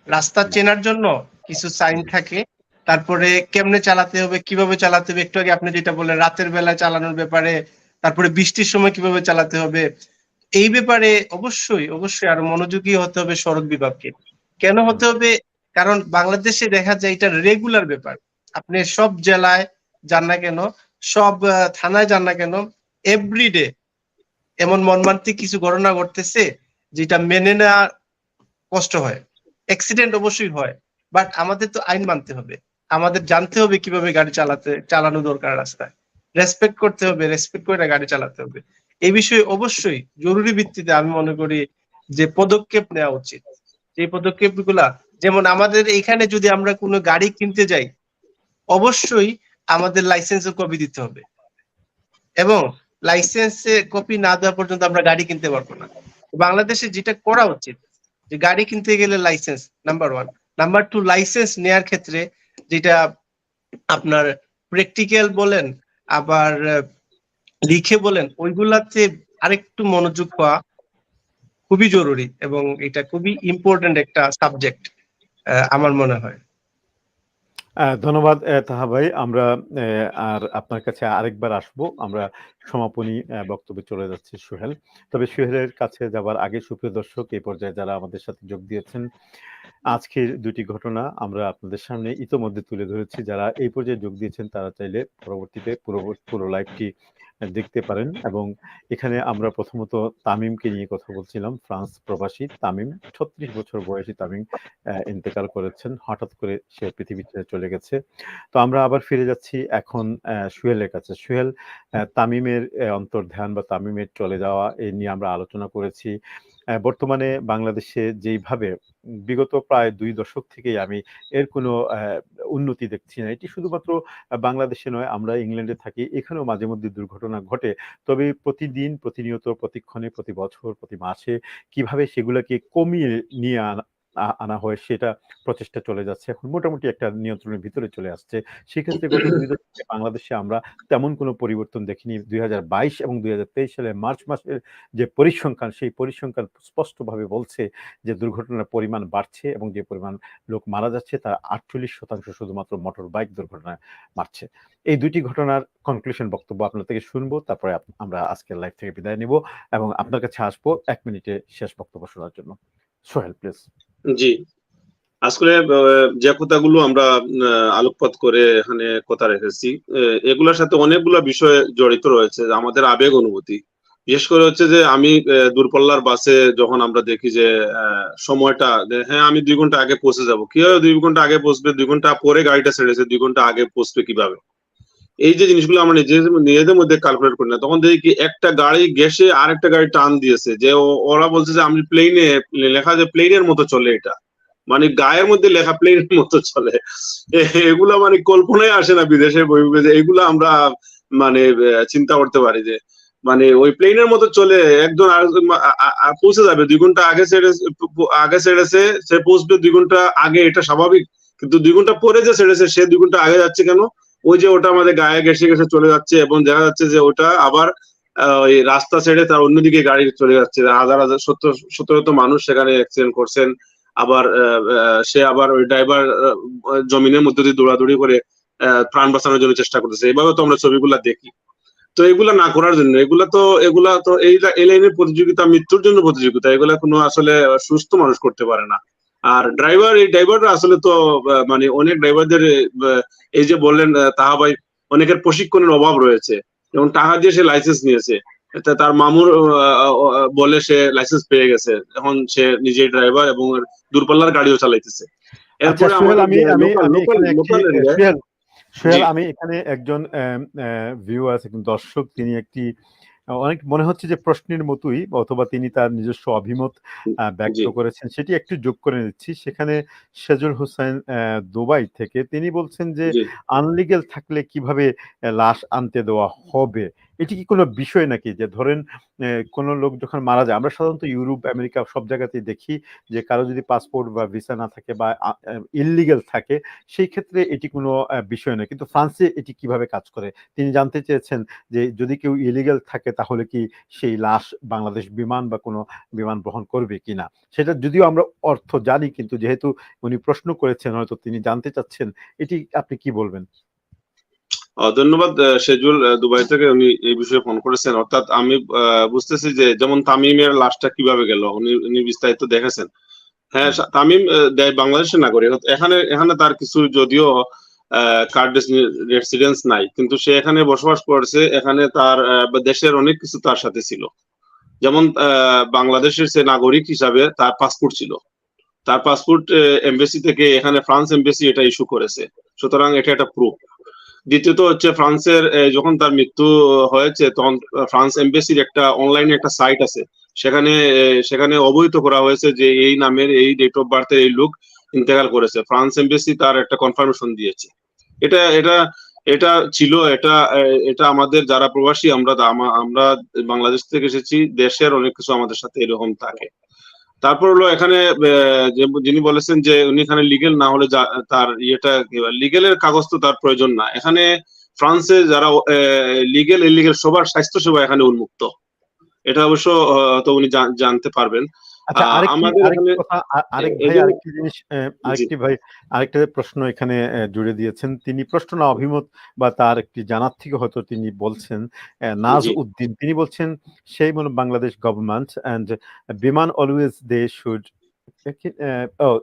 রাস্তা চেনার জন্য কিছু সাইন থাকে, তারপরে কেমনে চালাতে হবে, কিভাবে চালাতে হবে, একটু আগে আপনি যেটা বললেন রাতের বেলায় চালানোর ব্যাপারে, তারপরে বৃষ্টির সময় কিভাবে চালাতে হবে, এই ব্যাপারে অবশ্যই অবশ্যই আরো মনোযোগী হতে হবে সড়ক বিভাগকে। কেন হতে হবে? কারণ বাংলাদেশে দেখা যায় এটা রেগুলার ব্যাপার। আপনি সব জেলায় যান না কেন, সব থানায় যান না কেন, এভরিডে এমন মর্মান্তিক কিছু ঘটনা ঘটতেছে যেটা মেনে নেওয়া কষ্ট হয়। অ্যাক্সিডেন্ট অবশ্যই হয়, বাট আমাদের তো আইন মানতে হবে, আমাদের জানতে হবে কিভাবে গাড়ি চালানো দরকার, রাস্তায় রেসপেক্ট করতে হবে, রেসপেক্ট করে গাড়ি চালাতে হবে। এই বিষয়ে অবশ্যই জরুরি ভিত্তিতে আমি মনে করি যে পদক্ষেপ নেওয়া উচিত। যে পদক্ষেপগুলা, যেমন আমাদের এখানে যদি আমরা কোনো গাড়ি কিনতে যাই, অবশ্যই আমাদের লাইসেন্সের কপি দিতে হবে, এবং লাইসেন্সে কপি না দেওয়া পর্যন্ত আমরা গাড়ি কিনতে পারবো না। বাংলাদেশে যেটা করা উচিত, যে গাড়ি কিনতে গেলে লাইসেন্স নাম্বার 1, নাম্বার 2 লাইসেন্স নেয়ার ক্ষেত্রে যেটা আপনার প্র্যাকটিক্যাল বলেন আবার লিখে বলেন, ওইগুলাতে আরেকটু মনোযোগ পাওয়া খুবই জরুরি, এবং এটা খুবই ইম্পর্টেন্ট একটা সাবজেক্ট আমার মনে হয়। ধন্যবাদ তাহা ভাই। আমরা আর আপনার কাছে আরেকবার আসবো। আমরা সমাপনী বক্তব্যে চলে যাচ্ছি সোহেল। তবে সোহেলের কাছে যাবার আগে সুপ্রিয় দর্শক, এই পর্যায়ে যারা আমাদের সাথে যোগ দিয়েছেন, আজকের 2টি ঘটনা আমরা আপনাদের সামনে ইতোমধ্যে তুলে ধরেছি। যারা এই পর্যায়ে যোগ দিয়েছেন তারা চাইলে পরবর্তীতে পুরো লাইভটি দেখতে পারেন। এবং এখানে আমরা প্রথমত তামিমকে নিয়ে কথা বলছিলাম। ফ্রান্স প্রবাসী তামিম, 36 বছর বয়সী তামিম ইন্তেকাল করেছেন। হঠাৎ করে সে পৃথিবী ছেড়ে চলে গেছে। তো আমরা আবার ফিরে যাচ্ছি এখন সোহেলের কাছে। সোহেল, তামিমের অন্তর্ধান বা তামিমের চলে যাওয়া এই নিয়ে আমরা আলোচনা করেছি। বর্তমানে বাংলাদেশে যেইভাবে বিগত প্রায় 2 দশক থেকেই আমি এর কোনো উন্নতি দেখছি না। এটি শুধুমাত্র বাংলাদেশে নয়, আমরা ইংল্যান্ডে থাকি, এখানেও মাঝে মধ্যে দুর্ঘটনা ঘটে। তবে প্রতিদিন, প্রতিনিয়ত, প্রতিক্ষণে, প্রতি বছর, প্রতি মাসে কিভাবে সেগুলোকে কমিয়ে নিয়ে আনা হয় সেটা প্রচেষ্টা চলে যাচ্ছে। এখন মোটামুটি একটা নিয়ন্ত্রণের ভিতরে চলে আসছে। সেক্ষেত্রে গত 2 দশকে বাংলাদেশে আমরা তেমন কোনো পরিবর্তন দেখিনি। 2022 এবং 2023 সালের মার্চ মাসের যে পরিসংখ্যান, সেই পরিসংখ্যান স্পষ্টভাবে বলছে যে দুর্ঘটনার পরিমাণ বাড়ছে এবং যে পরিমাণ লোক মারা যাচ্ছে তার 48% শুধুমাত্র মোটর বাইক দুর্ঘটনায় মারছে। এই 2টি ঘটনার কনক্লুশন বক্তব্য আপনার থেকে শুনবো, তারপরে আমরা আজকের লাইভ থেকে বিদায় নিব এবং আপনার কাছে আসবো 1 মিনিটে শেষ বক্তব্য শোনার জন্য। সোহেল প্লিজ। জি, আসলে যে কথাগুলো আমরা আলোকপাত করে এখানে কথা রেখেছি, এগুলোর সাথে অনেকগুলো বিষয় জড়িত রয়েছে, আমাদের আবেগ অনুভূতি। বিশেষ করে হচ্ছে যে আমি দূরপাল্লার বাসে যখন আমরা দেখি যে সময়টা, হ্যাঁ আমি 2 ঘন্টা আগে পৌঁছে যাবো, কিভাবে 2 ঘন্টা আগে পৌঁছবে, 2 ঘন্টা পরে গাড়িটা ছেড়েছে, 2 ঘন্টা আগে পৌঁছবে কিভাবে, এই যে জিনিসগুলো আমরা নিজেদের মধ্যে ক্যালকুলেট করি না। তখন দেখি কি একটা গাড়ি গেছে আরেকটা গাড়ি টান দিয়েছে, যে ওরা বলছে যে আমি প্লেনে লেখা, যে প্লেনের মতো চলে, এটা মানে গায়ের মধ্যে লেখা প্লেনের মতো চলে। এগুলা মানে কল্পনায় আসে না বিদেশে বইবে, যে এগুলা আমরা মানে চিন্তা করতে পারি যে মানে ওই প্লেনের মতো চলে, একজন পৌঁছে যাবে 2 ঘন্টা আগে ছেড়েছে, সে পৌঁছবে 2 ঘন্টা আগে, এটা স্বাভাবিক। কিন্তু 2 ঘন্টা পরে যে ছেড়েছে সে 2 ঘন্টা আগে যাচ্ছে কেন? ওই যে ওটা আমাদের গায়ে ঘেসে চলে যাচ্ছে, এবং দেখা যাচ্ছে যে ওটা আবার ওই রাস্তা ছেড়ে তার অন্যদিকে গাড়ি চলে যাচ্ছে। হাজার হাজার শত মানুষ সেখানে অ্যাক্সিডেন্ট করছেন। আবার সে আবার ওই ড্রাইভার জমিনের মধ্যে দিয়ে দৌড়াদৌড়ি করে প্রাণ বাঁচানোর জন্য চেষ্টা করতেছে। এইভাবে তো আমরা ছবিগুলা দেখি। তো এগুলা না করার জন্য, এগুলা তো এই লাইনের প্রতিযোগিতা, মৃত্যুর জন্য প্রতিযোগিতা, এগুলা কোনো আসলে সুস্থ মানুষ করতে পারে না। আর এই ড্রাইভাররা আসলে তো মানে অনেক ড্রাইভারদের এই যে বললেন তাহা ভাই, অনেকের প্রশিক্ষণের অভাব রয়েছে, এবং টাকা দিয়ে সে লাইসেন্স নিয়েছে, তার মামুর বলে সে লাইসেন্স পেয়ে গেছে, এখন সে নিজেই ড্রাইভার এবং দূরপাল্লার গাড়িও চালাইতেছে। এরপরে সোহেল, আমি এখানে একজন ভিউয়ার, একজন দর্শক, তিনি একটি অনেক মনে হচ্ছে যে প্রশ্নের মতোই, অথবা তিনি তার নিজস্ব অভিমত ব্যক্ত করেছেন, সেটি একটু যোগ করে নিচ্ছি। সেখানে সেজুল হোসেন দুবাই থেকে তিনি বলছেন যে আনলিগেল থাকলে কিভাবে লাশ আনতে দেওয়া হবে, এটি কি কোনো বিষয় নাকি? যে ধরেন কোনো লোক যখন মারা যায়, আমরা সাধারণত ইউরোপ, আমেরিকা সব জায়গাতেই দেখি যে কারো যদি পাসপোর্ট বা ভিসা না থাকে বা ইললিগেল থাকে, সেই ক্ষেত্রে এটি কোনো বিষয় নয়। কিন্তু ফ্রান্সে এটি কিভাবে কাজ করে তিনি জানতে চেয়েছেন, যে যদি কেউ ইলিগেল থাকে তাহলে কি সেই লাশ বাংলাদেশ বিমান বা কোনো বিমান বহন করবে কিনা। সেটা যদিও আমরা অর্থ জানি, কিন্তু যেহেতু উনি প্রশ্ন করেছেন, হয়তো তিনি জানতে চাচ্ছেন, এটি আপনি কি বলবেন? ধন্যবাদ সেজুল, দুবাই থেকে উনি এই বিষয়ে ফোন করেছেন। অর্থাৎ আমি বুঝতেছি যে যেমন তামিমের লাশটা কিভাবে গেল, উনি বিস্তারিত দেখেছেন। হ্যাঁ, তামিম বাংলাদেশের নাগরিক। এখানে এখানে তার কিছু যদিও কার্ড রেসিডেন্স নাই, কিন্তু সে এখানে বসবাস করছে। এখানে তার দেশের অনেক কিছু তার সাথে ছিল। যেমন বাংলাদেশের সে নাগরিক হিসাবে তার পাসপোর্ট ছিল। তার পাসপোর্ট এমবেসি থেকে এখানে ফ্রান্স এমবেসি এটা ইস্যু করেছে। সুতরাং এটা একটা প্রুফ। দ্বিতীয়ত হচ্ছে ফ্রান্সের যখন তার মৃত্যু হয়েছে তখন ফ্রান্স এমবেসির একটা অনলাইনে একটা সাইট আছে, সেখানে সেখানে অবহিত করা হয়েছে যে এই নামের এই ডেট অফ বার্থের এই লোক ইন্তেকাল করেছে। ফ্রান্স এমবেসি তার একটা কনফার্মেশন দিয়েছে। এটা এটা এটা ছিল এটা এটা আমাদের যারা প্রবাসী আমরা আমরা বাংলাদেশ থেকে এসেছি, দেশের অনেক কিছু আমাদের সাথে এরকম থাকে। তারপর হলো এখানে যিনি বলেছেন যে উনি এখানে লিগেল না হলে তার ইয়েটা লিগেলের কাগজ তো তার প্রয়োজন না। এখানে ফ্রান্সে যারা লিগেল ইলিগেল সবার স্বাস্থ্য সেবা এখানে উন্মুক্ত। এটা অবশ্য তো উনি জানতে পারবেন। আচ্ছা, আমাদের এখানে আরেকটি জিনিস, আরেকটা প্রশ্ন এখানে জুড়ে দিয়েছেন তিনি, প্রশ্ন না অভিমত বা তার একটি জানার থেকে হয়তো তিনি বলছেন, নাজ উদ্দিন তিনি বলছেন সেই বাংলাদেশ গভর্নমেন্ট অ্যান্ড বিমান অলওয়েজ দে শুড,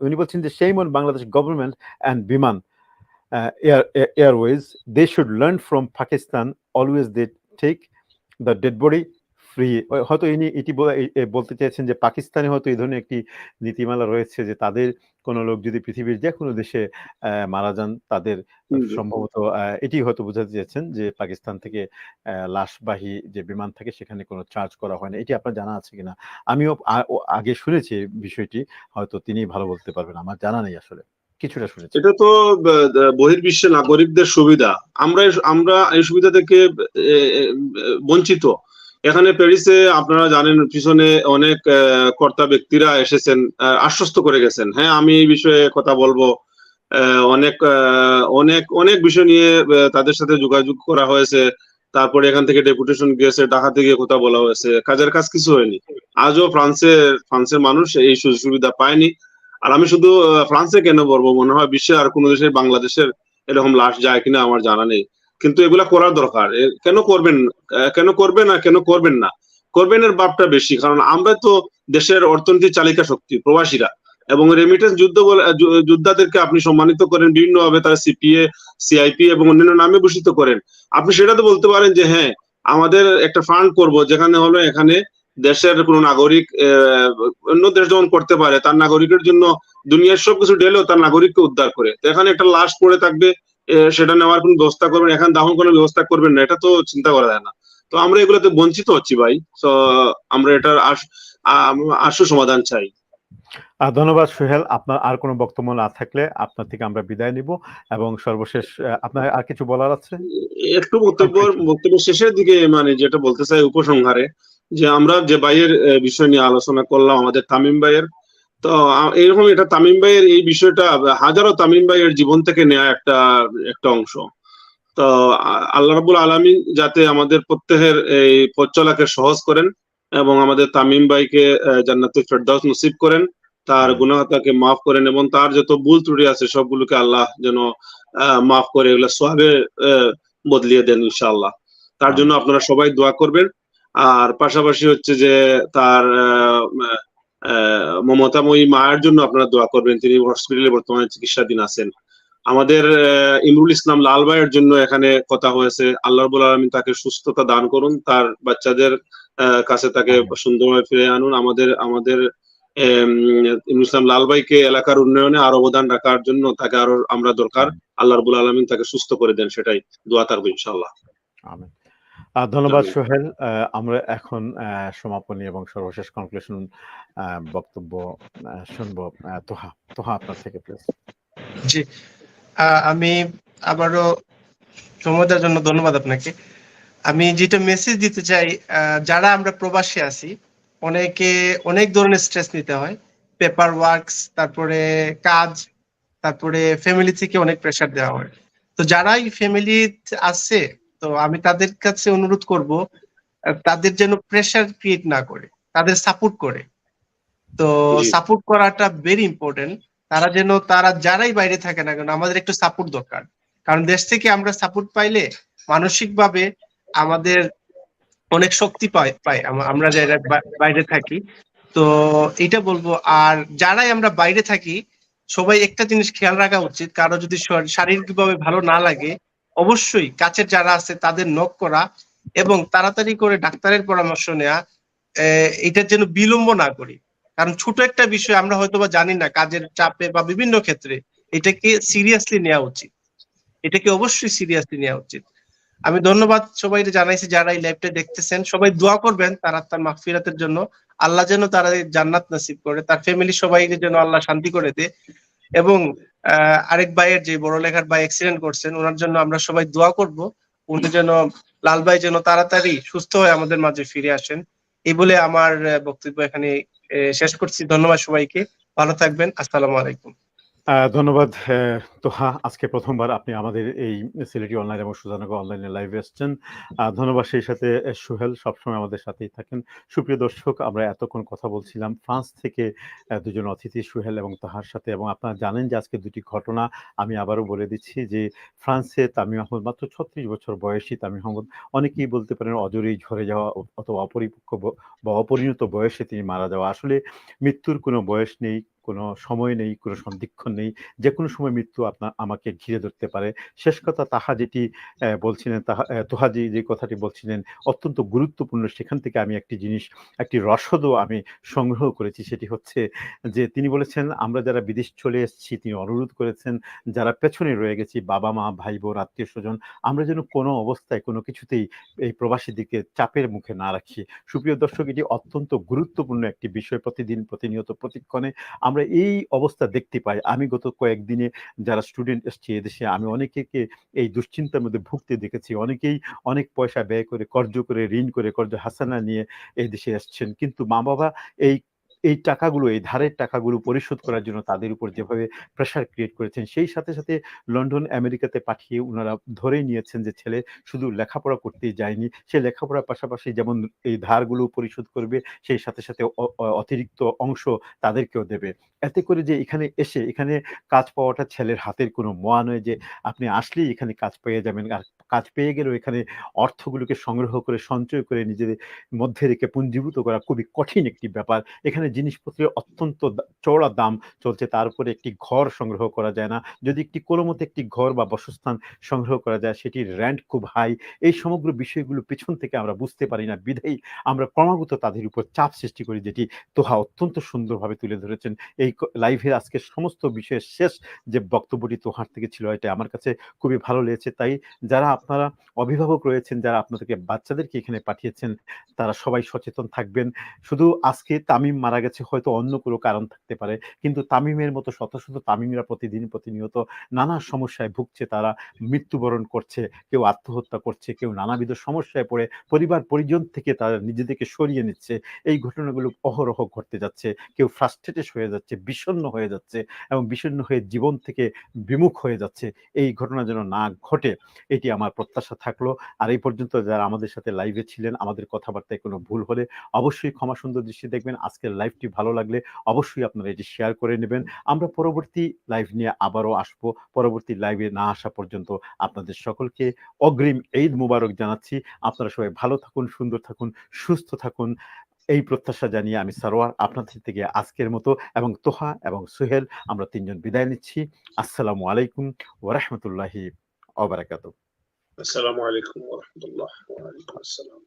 উনি বলছেন যে সেই বাংলাদেশ গভর্নমেন্ট অ্যান্ড বিমান airways they should learn from Pakistan, always they take the dead body free. হয়তো ইনি এটি বলতে চাইছেন যে পাকিস্তানে হয়তো এই ধরনের একটি নীতিমালা রয়েছে যে তাদের কোনো লোক যদি পৃথিবীর যে কোনো দেশে মারা যান তাদের সম্ভবত এটি হয়তো বোঝাতে চেয়েছেন যে পাকিস্তান থেকে লাশবাহী যে বিমান থাকে সেখানে কোনো চার্জ করা হয় না। এটি আপনার জানা আছে কিনা? আমিও আগে শুনেছি বিষয়টি, হয়তো তিনি ভালো বলতে পারবেন, আমার জানা নেই আসলে, কিছুটা শুনেছি। এটা তো বহির্বিশ্বের নাগরিকদের সুবিধা, আমরা এই সুবিধা থেকে বঞ্চিত। এখানে প্যারিসে আপনারা জানেন পিছনে অনেক কর্তা ব্যক্তিরা এসেছেন, আশ্বস্ত করে গেছেন, হ্যাঁ আমি এই বিষয়ে কথা বলবো। অনেক অনেক অনেক বিষয় নিয়ে তাদের সাথে যোগাযোগ করা হয়েছে। তারপরে এখান থেকে ডেপুটেশন গেছে, ঢাকা থেকে কথা বলা হয়েছে, কাজের কাজ কিছু হয়নি। আজও ফ্রান্সের মানুষ এই সুযোগ সুবিধা পায়নি। আর আমি শুধু ফ্রান্সে কেন বলবো, মনে হয় বিশ্বের আর কোনো দেশে বাংলাদেশের এরকম লাশ যায় কিনা আমার জানা নেই, কিন্তু এগুলা করার দরকার। কেন করবেন না, কেন করবেন না? করবেনের ভাবটা বেশি, কারণ আমরা তো দেশের অর্থনীতির চালিকা শক্তি প্রবাসীরা, এবং রেমিটেন্স যোদ্ধাদেরকে আপনি সম্মানিত করেন বিভিন্ন ভাবে, তারা সিপিএ সিআইপি এবং অন্যান্য নামে ভূষিত করেন। আপনি সেটা তো বলতে পারেন যে হ্যাঁ আমাদের একটা ফান্ড করব যেখানে হলো এখানে দেশের কোন নাগরিক অন্য দেশ যেমন করতে পারে, তার নাগরিকের জন্য দুনিয়ার সবকিছু ঢেলেও তার নাগরিককে উদ্ধার করে। তো এখানে একটা লাশ পড়ে থাকবে, সেটা নেওয়ার কোন ব্যবস্থা করবেন, এখানে দাহন কোনো ব্যবস্থা করবেন না, এটা তো চিন্তা করা যায় না। তো আমরা এগুলোতে বঞ্চিত হচ্ছি ভাই। তো আমরা এটার আশু সমাধান চাই। ধন্যবাদ সোহেল। আপনার আর কোনো বক্তব্য না থাকলে আপনার থেকে আমরা বিদায় নিব, এবং সর্বশেষ আপনার আর কিছু বলার আছে? একটু বক্তব্য শেষের দিকে মানে যেটা বলতে চাই উপসংহারে, যে আমরা যে ভাইয়ের বিষয় নিয়ে আলোচনা করলাম আমাদের তামিম ভাইয়ের, তো এরকম এটা তামিম ভাইয়ের এই বিষয়টা হাজারো তামিম ভাইয়ের জীবন থেকে নেওয়া একটা অংশ। তো আল্লাহ রাব্বুল আলামিন যাতে আমাদের প্রত্যেকের এই পথ চলাকে সহজ করেন এবং আমাদের তামিম ভাইকে জান্নাতুল ফেরদাউস নসিব করেন, তার গুনাহটাকে মাফ করেন, এবং তার যত ভুল ত্রুটি আছে সবগুলোকে আল্লাহ যেন মাফ করে এগুলো সওয়াবে বদলিয়ে দেন ইনশাআল্লাহ। তার জন্য আপনারা সবাই দোয়া করবেন। আর পাশাপাশি হচ্ছে যে তার মমতাময়ী মায়ের জন্য আপনারা দোয়া করবেন, তিনি হসপিটালে বর্তমানে চিকিৎসাধীন আছেন। আমাদের ইমরুল ইসলাম লাল ভাইয়ের জন্য এখানে কথা হয়েছে, আল্লাহ রাব্বুল আলামিন তাকে সুস্থতা দান করুন, তার বাচ্চাদের কাছে তাকে সুন্দরভাবে ফিরে আনুন। আমাদের ইমরুল ইসলাম লাল ভাইকে এলাকার উন্নয়নে আরো অবদান রাখার জন্য তাকে আরো আমরা দরকার, আল্লাহ রাব্বুল আলামিন তাকে সুস্থ করে দেন, সেটাই দোয়া থাকবে ইনশাআল্লাহ। আমিন। ধন্যবাদ সোহেল। আমরা এখন সমাপনী এবং সর্বশেষ কনক্লুশন বক্তব্য শুনবো। তোহা আপনার থেকে প্লিজ। জি, আমি আবারও সময় দেওয়ার জন্য ধন্যবাদ আপনাকে। আমি যেটা মেসেজ দিতে চাই, যারা আমরা প্রবাসী আছি অনেকে অনেক ধরনের স্ট্রেস নিতে হয়, পেপার ওয়ার্কস, তারপরে কাজ, তারপরে ফ্যামিলি থেকে অনেক প্রেসার দেওয়া হয়। তো যারাই ফ্যামিলি আছে, তো আমি তাদের কাছে অনুরোধ করব তাদের যেন প্রেসার ক্রিয়েট না করে, তাদের সাপোর্ট করে। তো সাপোর্ট করাটা ভেরি ইম্পর্টেন্ট। তারা যারাই বাইরে থাকে না কেন আমাদের একটু সাপোর্ট দরকার, কারণ দেশ থেকে আমরা সাপোর্ট পাইলে মানসিকভাবে আমাদের অনেক শক্তি পাই আমরা যারা বাইরে থাকি। তো এটা বলবো। আর যারাই আমরা বাইরে থাকি সবাই একটা জিনিস খেয়াল রাখা উচিত, কারো যদি শারীরিকভাবে ভালো না লাগে অবশ্যই কাছের যারা আছে তাদের নক করা এবং তাড়াতাড়ি করে ডাক্তারের পরামর্শ নেওয়া। এটার যেন বিলম্ব না করি, কারণ ছোট একটা বিষয় আমরা হয়তোবা জানি না, কাজের চাপে বা বিভিন্ন ক্ষেত্রে এটাকে সিরিয়াসলি নেওয়া উচিত, এটাকে অবশ্যই সিরিয়াসলি নেওয়া উচিত। আমি ধন্যবাদ সবাই জানাইছি যারা এই লাইভটা দেখতেছেন, সবাই দোয়া করবেন তার আত্মার মাগফিরাতের জন্য, আল্লাহ যেন তারা জান্নাত নসিব করে, তার ফ্যামিলি সবাই যেন আল্লাহ শান্তি করে দেয়। এবং আরেক ভাইয়ের যে বড় লেখার ভাই অ্যাক্সিডেন্ট করছেন ওনার জন্য আমরা সবাই দোয়া করব, উনি যেন, লাল ভাই যেন তাড়াতাড়ি সুস্থ হয়ে আমাদের মাঝে ফিরে আসেন। এই বলে আমার বক্তব্য এখানে শেষ করছি। ধন্যবাদ সবাইকে, ভালো থাকবেন, আসসালামু আলাইকুম। ধন্যবাদ তোহা। আজকে প্রথমবার আপনি আমাদের এই সিলেটি অনলাইন এবং সুজানগর অনলাইনে লাইভে এসছেন। ধন্যবাদ। সেই সাথে সোহেল সবসময় আমাদের সাথেই থাকেন। সুপ্রিয় দর্শক, আমরা এতক্ষণ কথা বলছিলাম ফ্রান্স থেকে দুজন অতিথি সোহেল এবং তাহার সাথে, এবং আপনারা জানেন যে আজকে দুটি ঘটনা আমি আবারও বলে দিচ্ছি যে ফ্রান্সে তামিম আহমদ, মাত্র 36 বছর বয়সী তামিম আহমদ, অনেকেই বলতে পারেন অজরেই ঝরে যাওয়া অথবা অপরিপক্ক বা অপরিণত বয়সে তিনি মারা যাওয়া। আসলে মৃত্যুর কোনো বয়স নেই, কোনো সময় নেই, কোনো সন্ধিক্ষণ নেই, যে কোনো সময় মৃত্যু আমাকে ঘিরে ধরতে পারে। শেষ কথা তাহা যেটি বলছিলেন, তোহা যে কথাটি বলছিলেন অত্যন্ত গুরুত্বপূর্ণ। সেখান থেকে আমি একটি রসদও আমি সংগ্রহ করেছি। সেটি হচ্ছে যে তিনি বলেছেন আমরা যারা বিদেশ চলে এসেছি, তিনি অনুরোধ করেছেন যারা পেছনে রয়ে গেছি, বাবা মা ভাই বোন আত্মীয় স্বজন, আমরা যেন কোনো অবস্থায় কোনো কিছুতেই এই প্রবাসীদেরকে চাপের মুখে না রাখি। সুপ্রিয় দর্শক, এটি অত্যন্ত গুরুত্বপূর্ণ একটি বিষয়। প্রতিদিন প্রতিনিয়ত প্রতিক্ষণে আমরা এই অবস্থা দেখতে পাই। আমি গত কয়েকদিনে যারা স্টুডেন্ট এসছে এদেশে, আমি অনেকেকে এই দুশ্চিন্তার মধ্যে ভুগতে দেখেছি। অনেকেই অনেক পয়সা ব্যয় করে, কর্জ করে, ঋণ করে, কর্জ হাসানা নিয়ে এই দেশে এসছেন, কিন্তু মা বাবা এই এই টাকাগুলো, এই ধারের টাকাগুলো পরিশোধ করার জন্য তাদের উপর যেভাবে প্রেশার ক্রিয়েট করেছেন, সেই সাথে সাথে লন্ডন আমেরিকাতে পাঠিয়ে ওনারা ধরেই নিয়েছেন যে ছেলে শুধু লেখাপড়া করতেই যায়নি, সে লেখাপড়ার পাশাপাশি যেমন এই ধারগুলো পরিশোধ করবে, সেই সাথে সাথে অতিরিক্ত অংশ তাদেরকেও দেবে। এতে করে যে এখানে কাজ পাওয়াটা ছেলের হাতের কোনো মোয়া নয় যে আপনি আসলেই এখানে কাজ পেয়ে যাবেন। আর কাজ পেয়ে গেলেও এখানে অর্থগুলোকে সংগ্রহ করে সঞ্চয় করে নিজেদের মধ্যে রেখে পুঞ্জীভূত করা খুবই কঠিন একটি ব্যাপার। এখানে জিনিসপত্রের অত্যন্ত চওড়া দাম চলছে, তার উপরে একটি ঘর সংগ্রহ করা যায় না। যদি কোনোমতে একটি ঘর বা বাসস্থান সংগ্রহ করা যায়, সেটির রেন্ট খুব হাই। এই সমগ্র বিষয়গুলো পেছন থেকে আমরা বুঝতে পারি না, বিধায় আমরা ক্রমাগত তাদের উপর চাপ সৃষ্টি করি, যেটি তোহা অত্যন্ত সুন্দরভাবে তুলে ধরেছেন। এই লাইভের আজকে সমস্ত বিষয়ের শেষ যে বক্তব্যটি তোহার থেকে ছিল, এটা আমার কাছে খুবই ভালো লেগেছে। তাই যারা আপনারা অভিভাবক রয়েছেন, যারা আপনাদেরকে বাচ্চাদেরকে এখানে পাঠিয়েছেন, তারা সবাই সচেতন থাকবেন। শুধু আজকে তামিম মারা গেছে, হয়তো অন্য কোনো কারণ থাকতে পারে, কিন্তু তামিমের মতো শত শত তামিমরা প্রতিদিন প্রতিনিয়ত নানা সমস্যায় ভুগছে, তারা মৃত্যুবরণ করছে, কেউ আত্মহত্যা করছে, কেউ নানাবিধ সমস্যায় পড়ে পরিবার পরিজন থেকে তারা নিজেদেরকে সরিয়ে নিচ্ছে। এই ঘটনাগুলো অহরহ ঘটতে যাচ্ছে। কেউ ফ্রাস্ট্রেটেড হয়ে যাচ্ছে, বিষণ্ণ হয়ে যাচ্ছে, এবং বিষণ্ণ হয়ে জীবন থেকে বিমুখ হয়ে যাচ্ছে। এই ঘটনা যেন না ঘটে, এটি আমার প্রত্যাশা থাকলো। আর এই পর্যন্ত যারা আমাদের সাথে লাইভে ছিলেন, আমাদের কথাবার্তায় কোনো ভুল হলে অবশ্যই ক্ষমা সুন্দর দৃষ্টি দেখবেন। আজকের লাইভটি ভালো লাগলে অবশ্যই আপনারা এটি শেয়ার করে নেবেন। আমরা পরবর্তী লাইভ নিয়ে আবারও আসবো। পরবর্তী লাইভে না আসা পর্যন্ত আপনাদের সকলকে অগ্রিম ঈদ মুবারক জানাচ্ছি। আপনারা সবাই ভালো থাকুন, সুন্দর থাকুন, সুস্থ থাকুন, এই প্রত্যাশা জানিয়ে আমি সারোয়ার আপনাদের থেকে আজকের মতো এবং তোহা এবং সোহেল আমরা তিনজন বিদায় নিচ্ছি। আসসালামু আলাইকুম ওয়া রাহমাতুল্লাহি ওয়া বারাকাতুহু। আসসালামু আলাইকুম ওয়া রাহমাতুল্লাহ ওয়া আলাইকুম আসসালাম।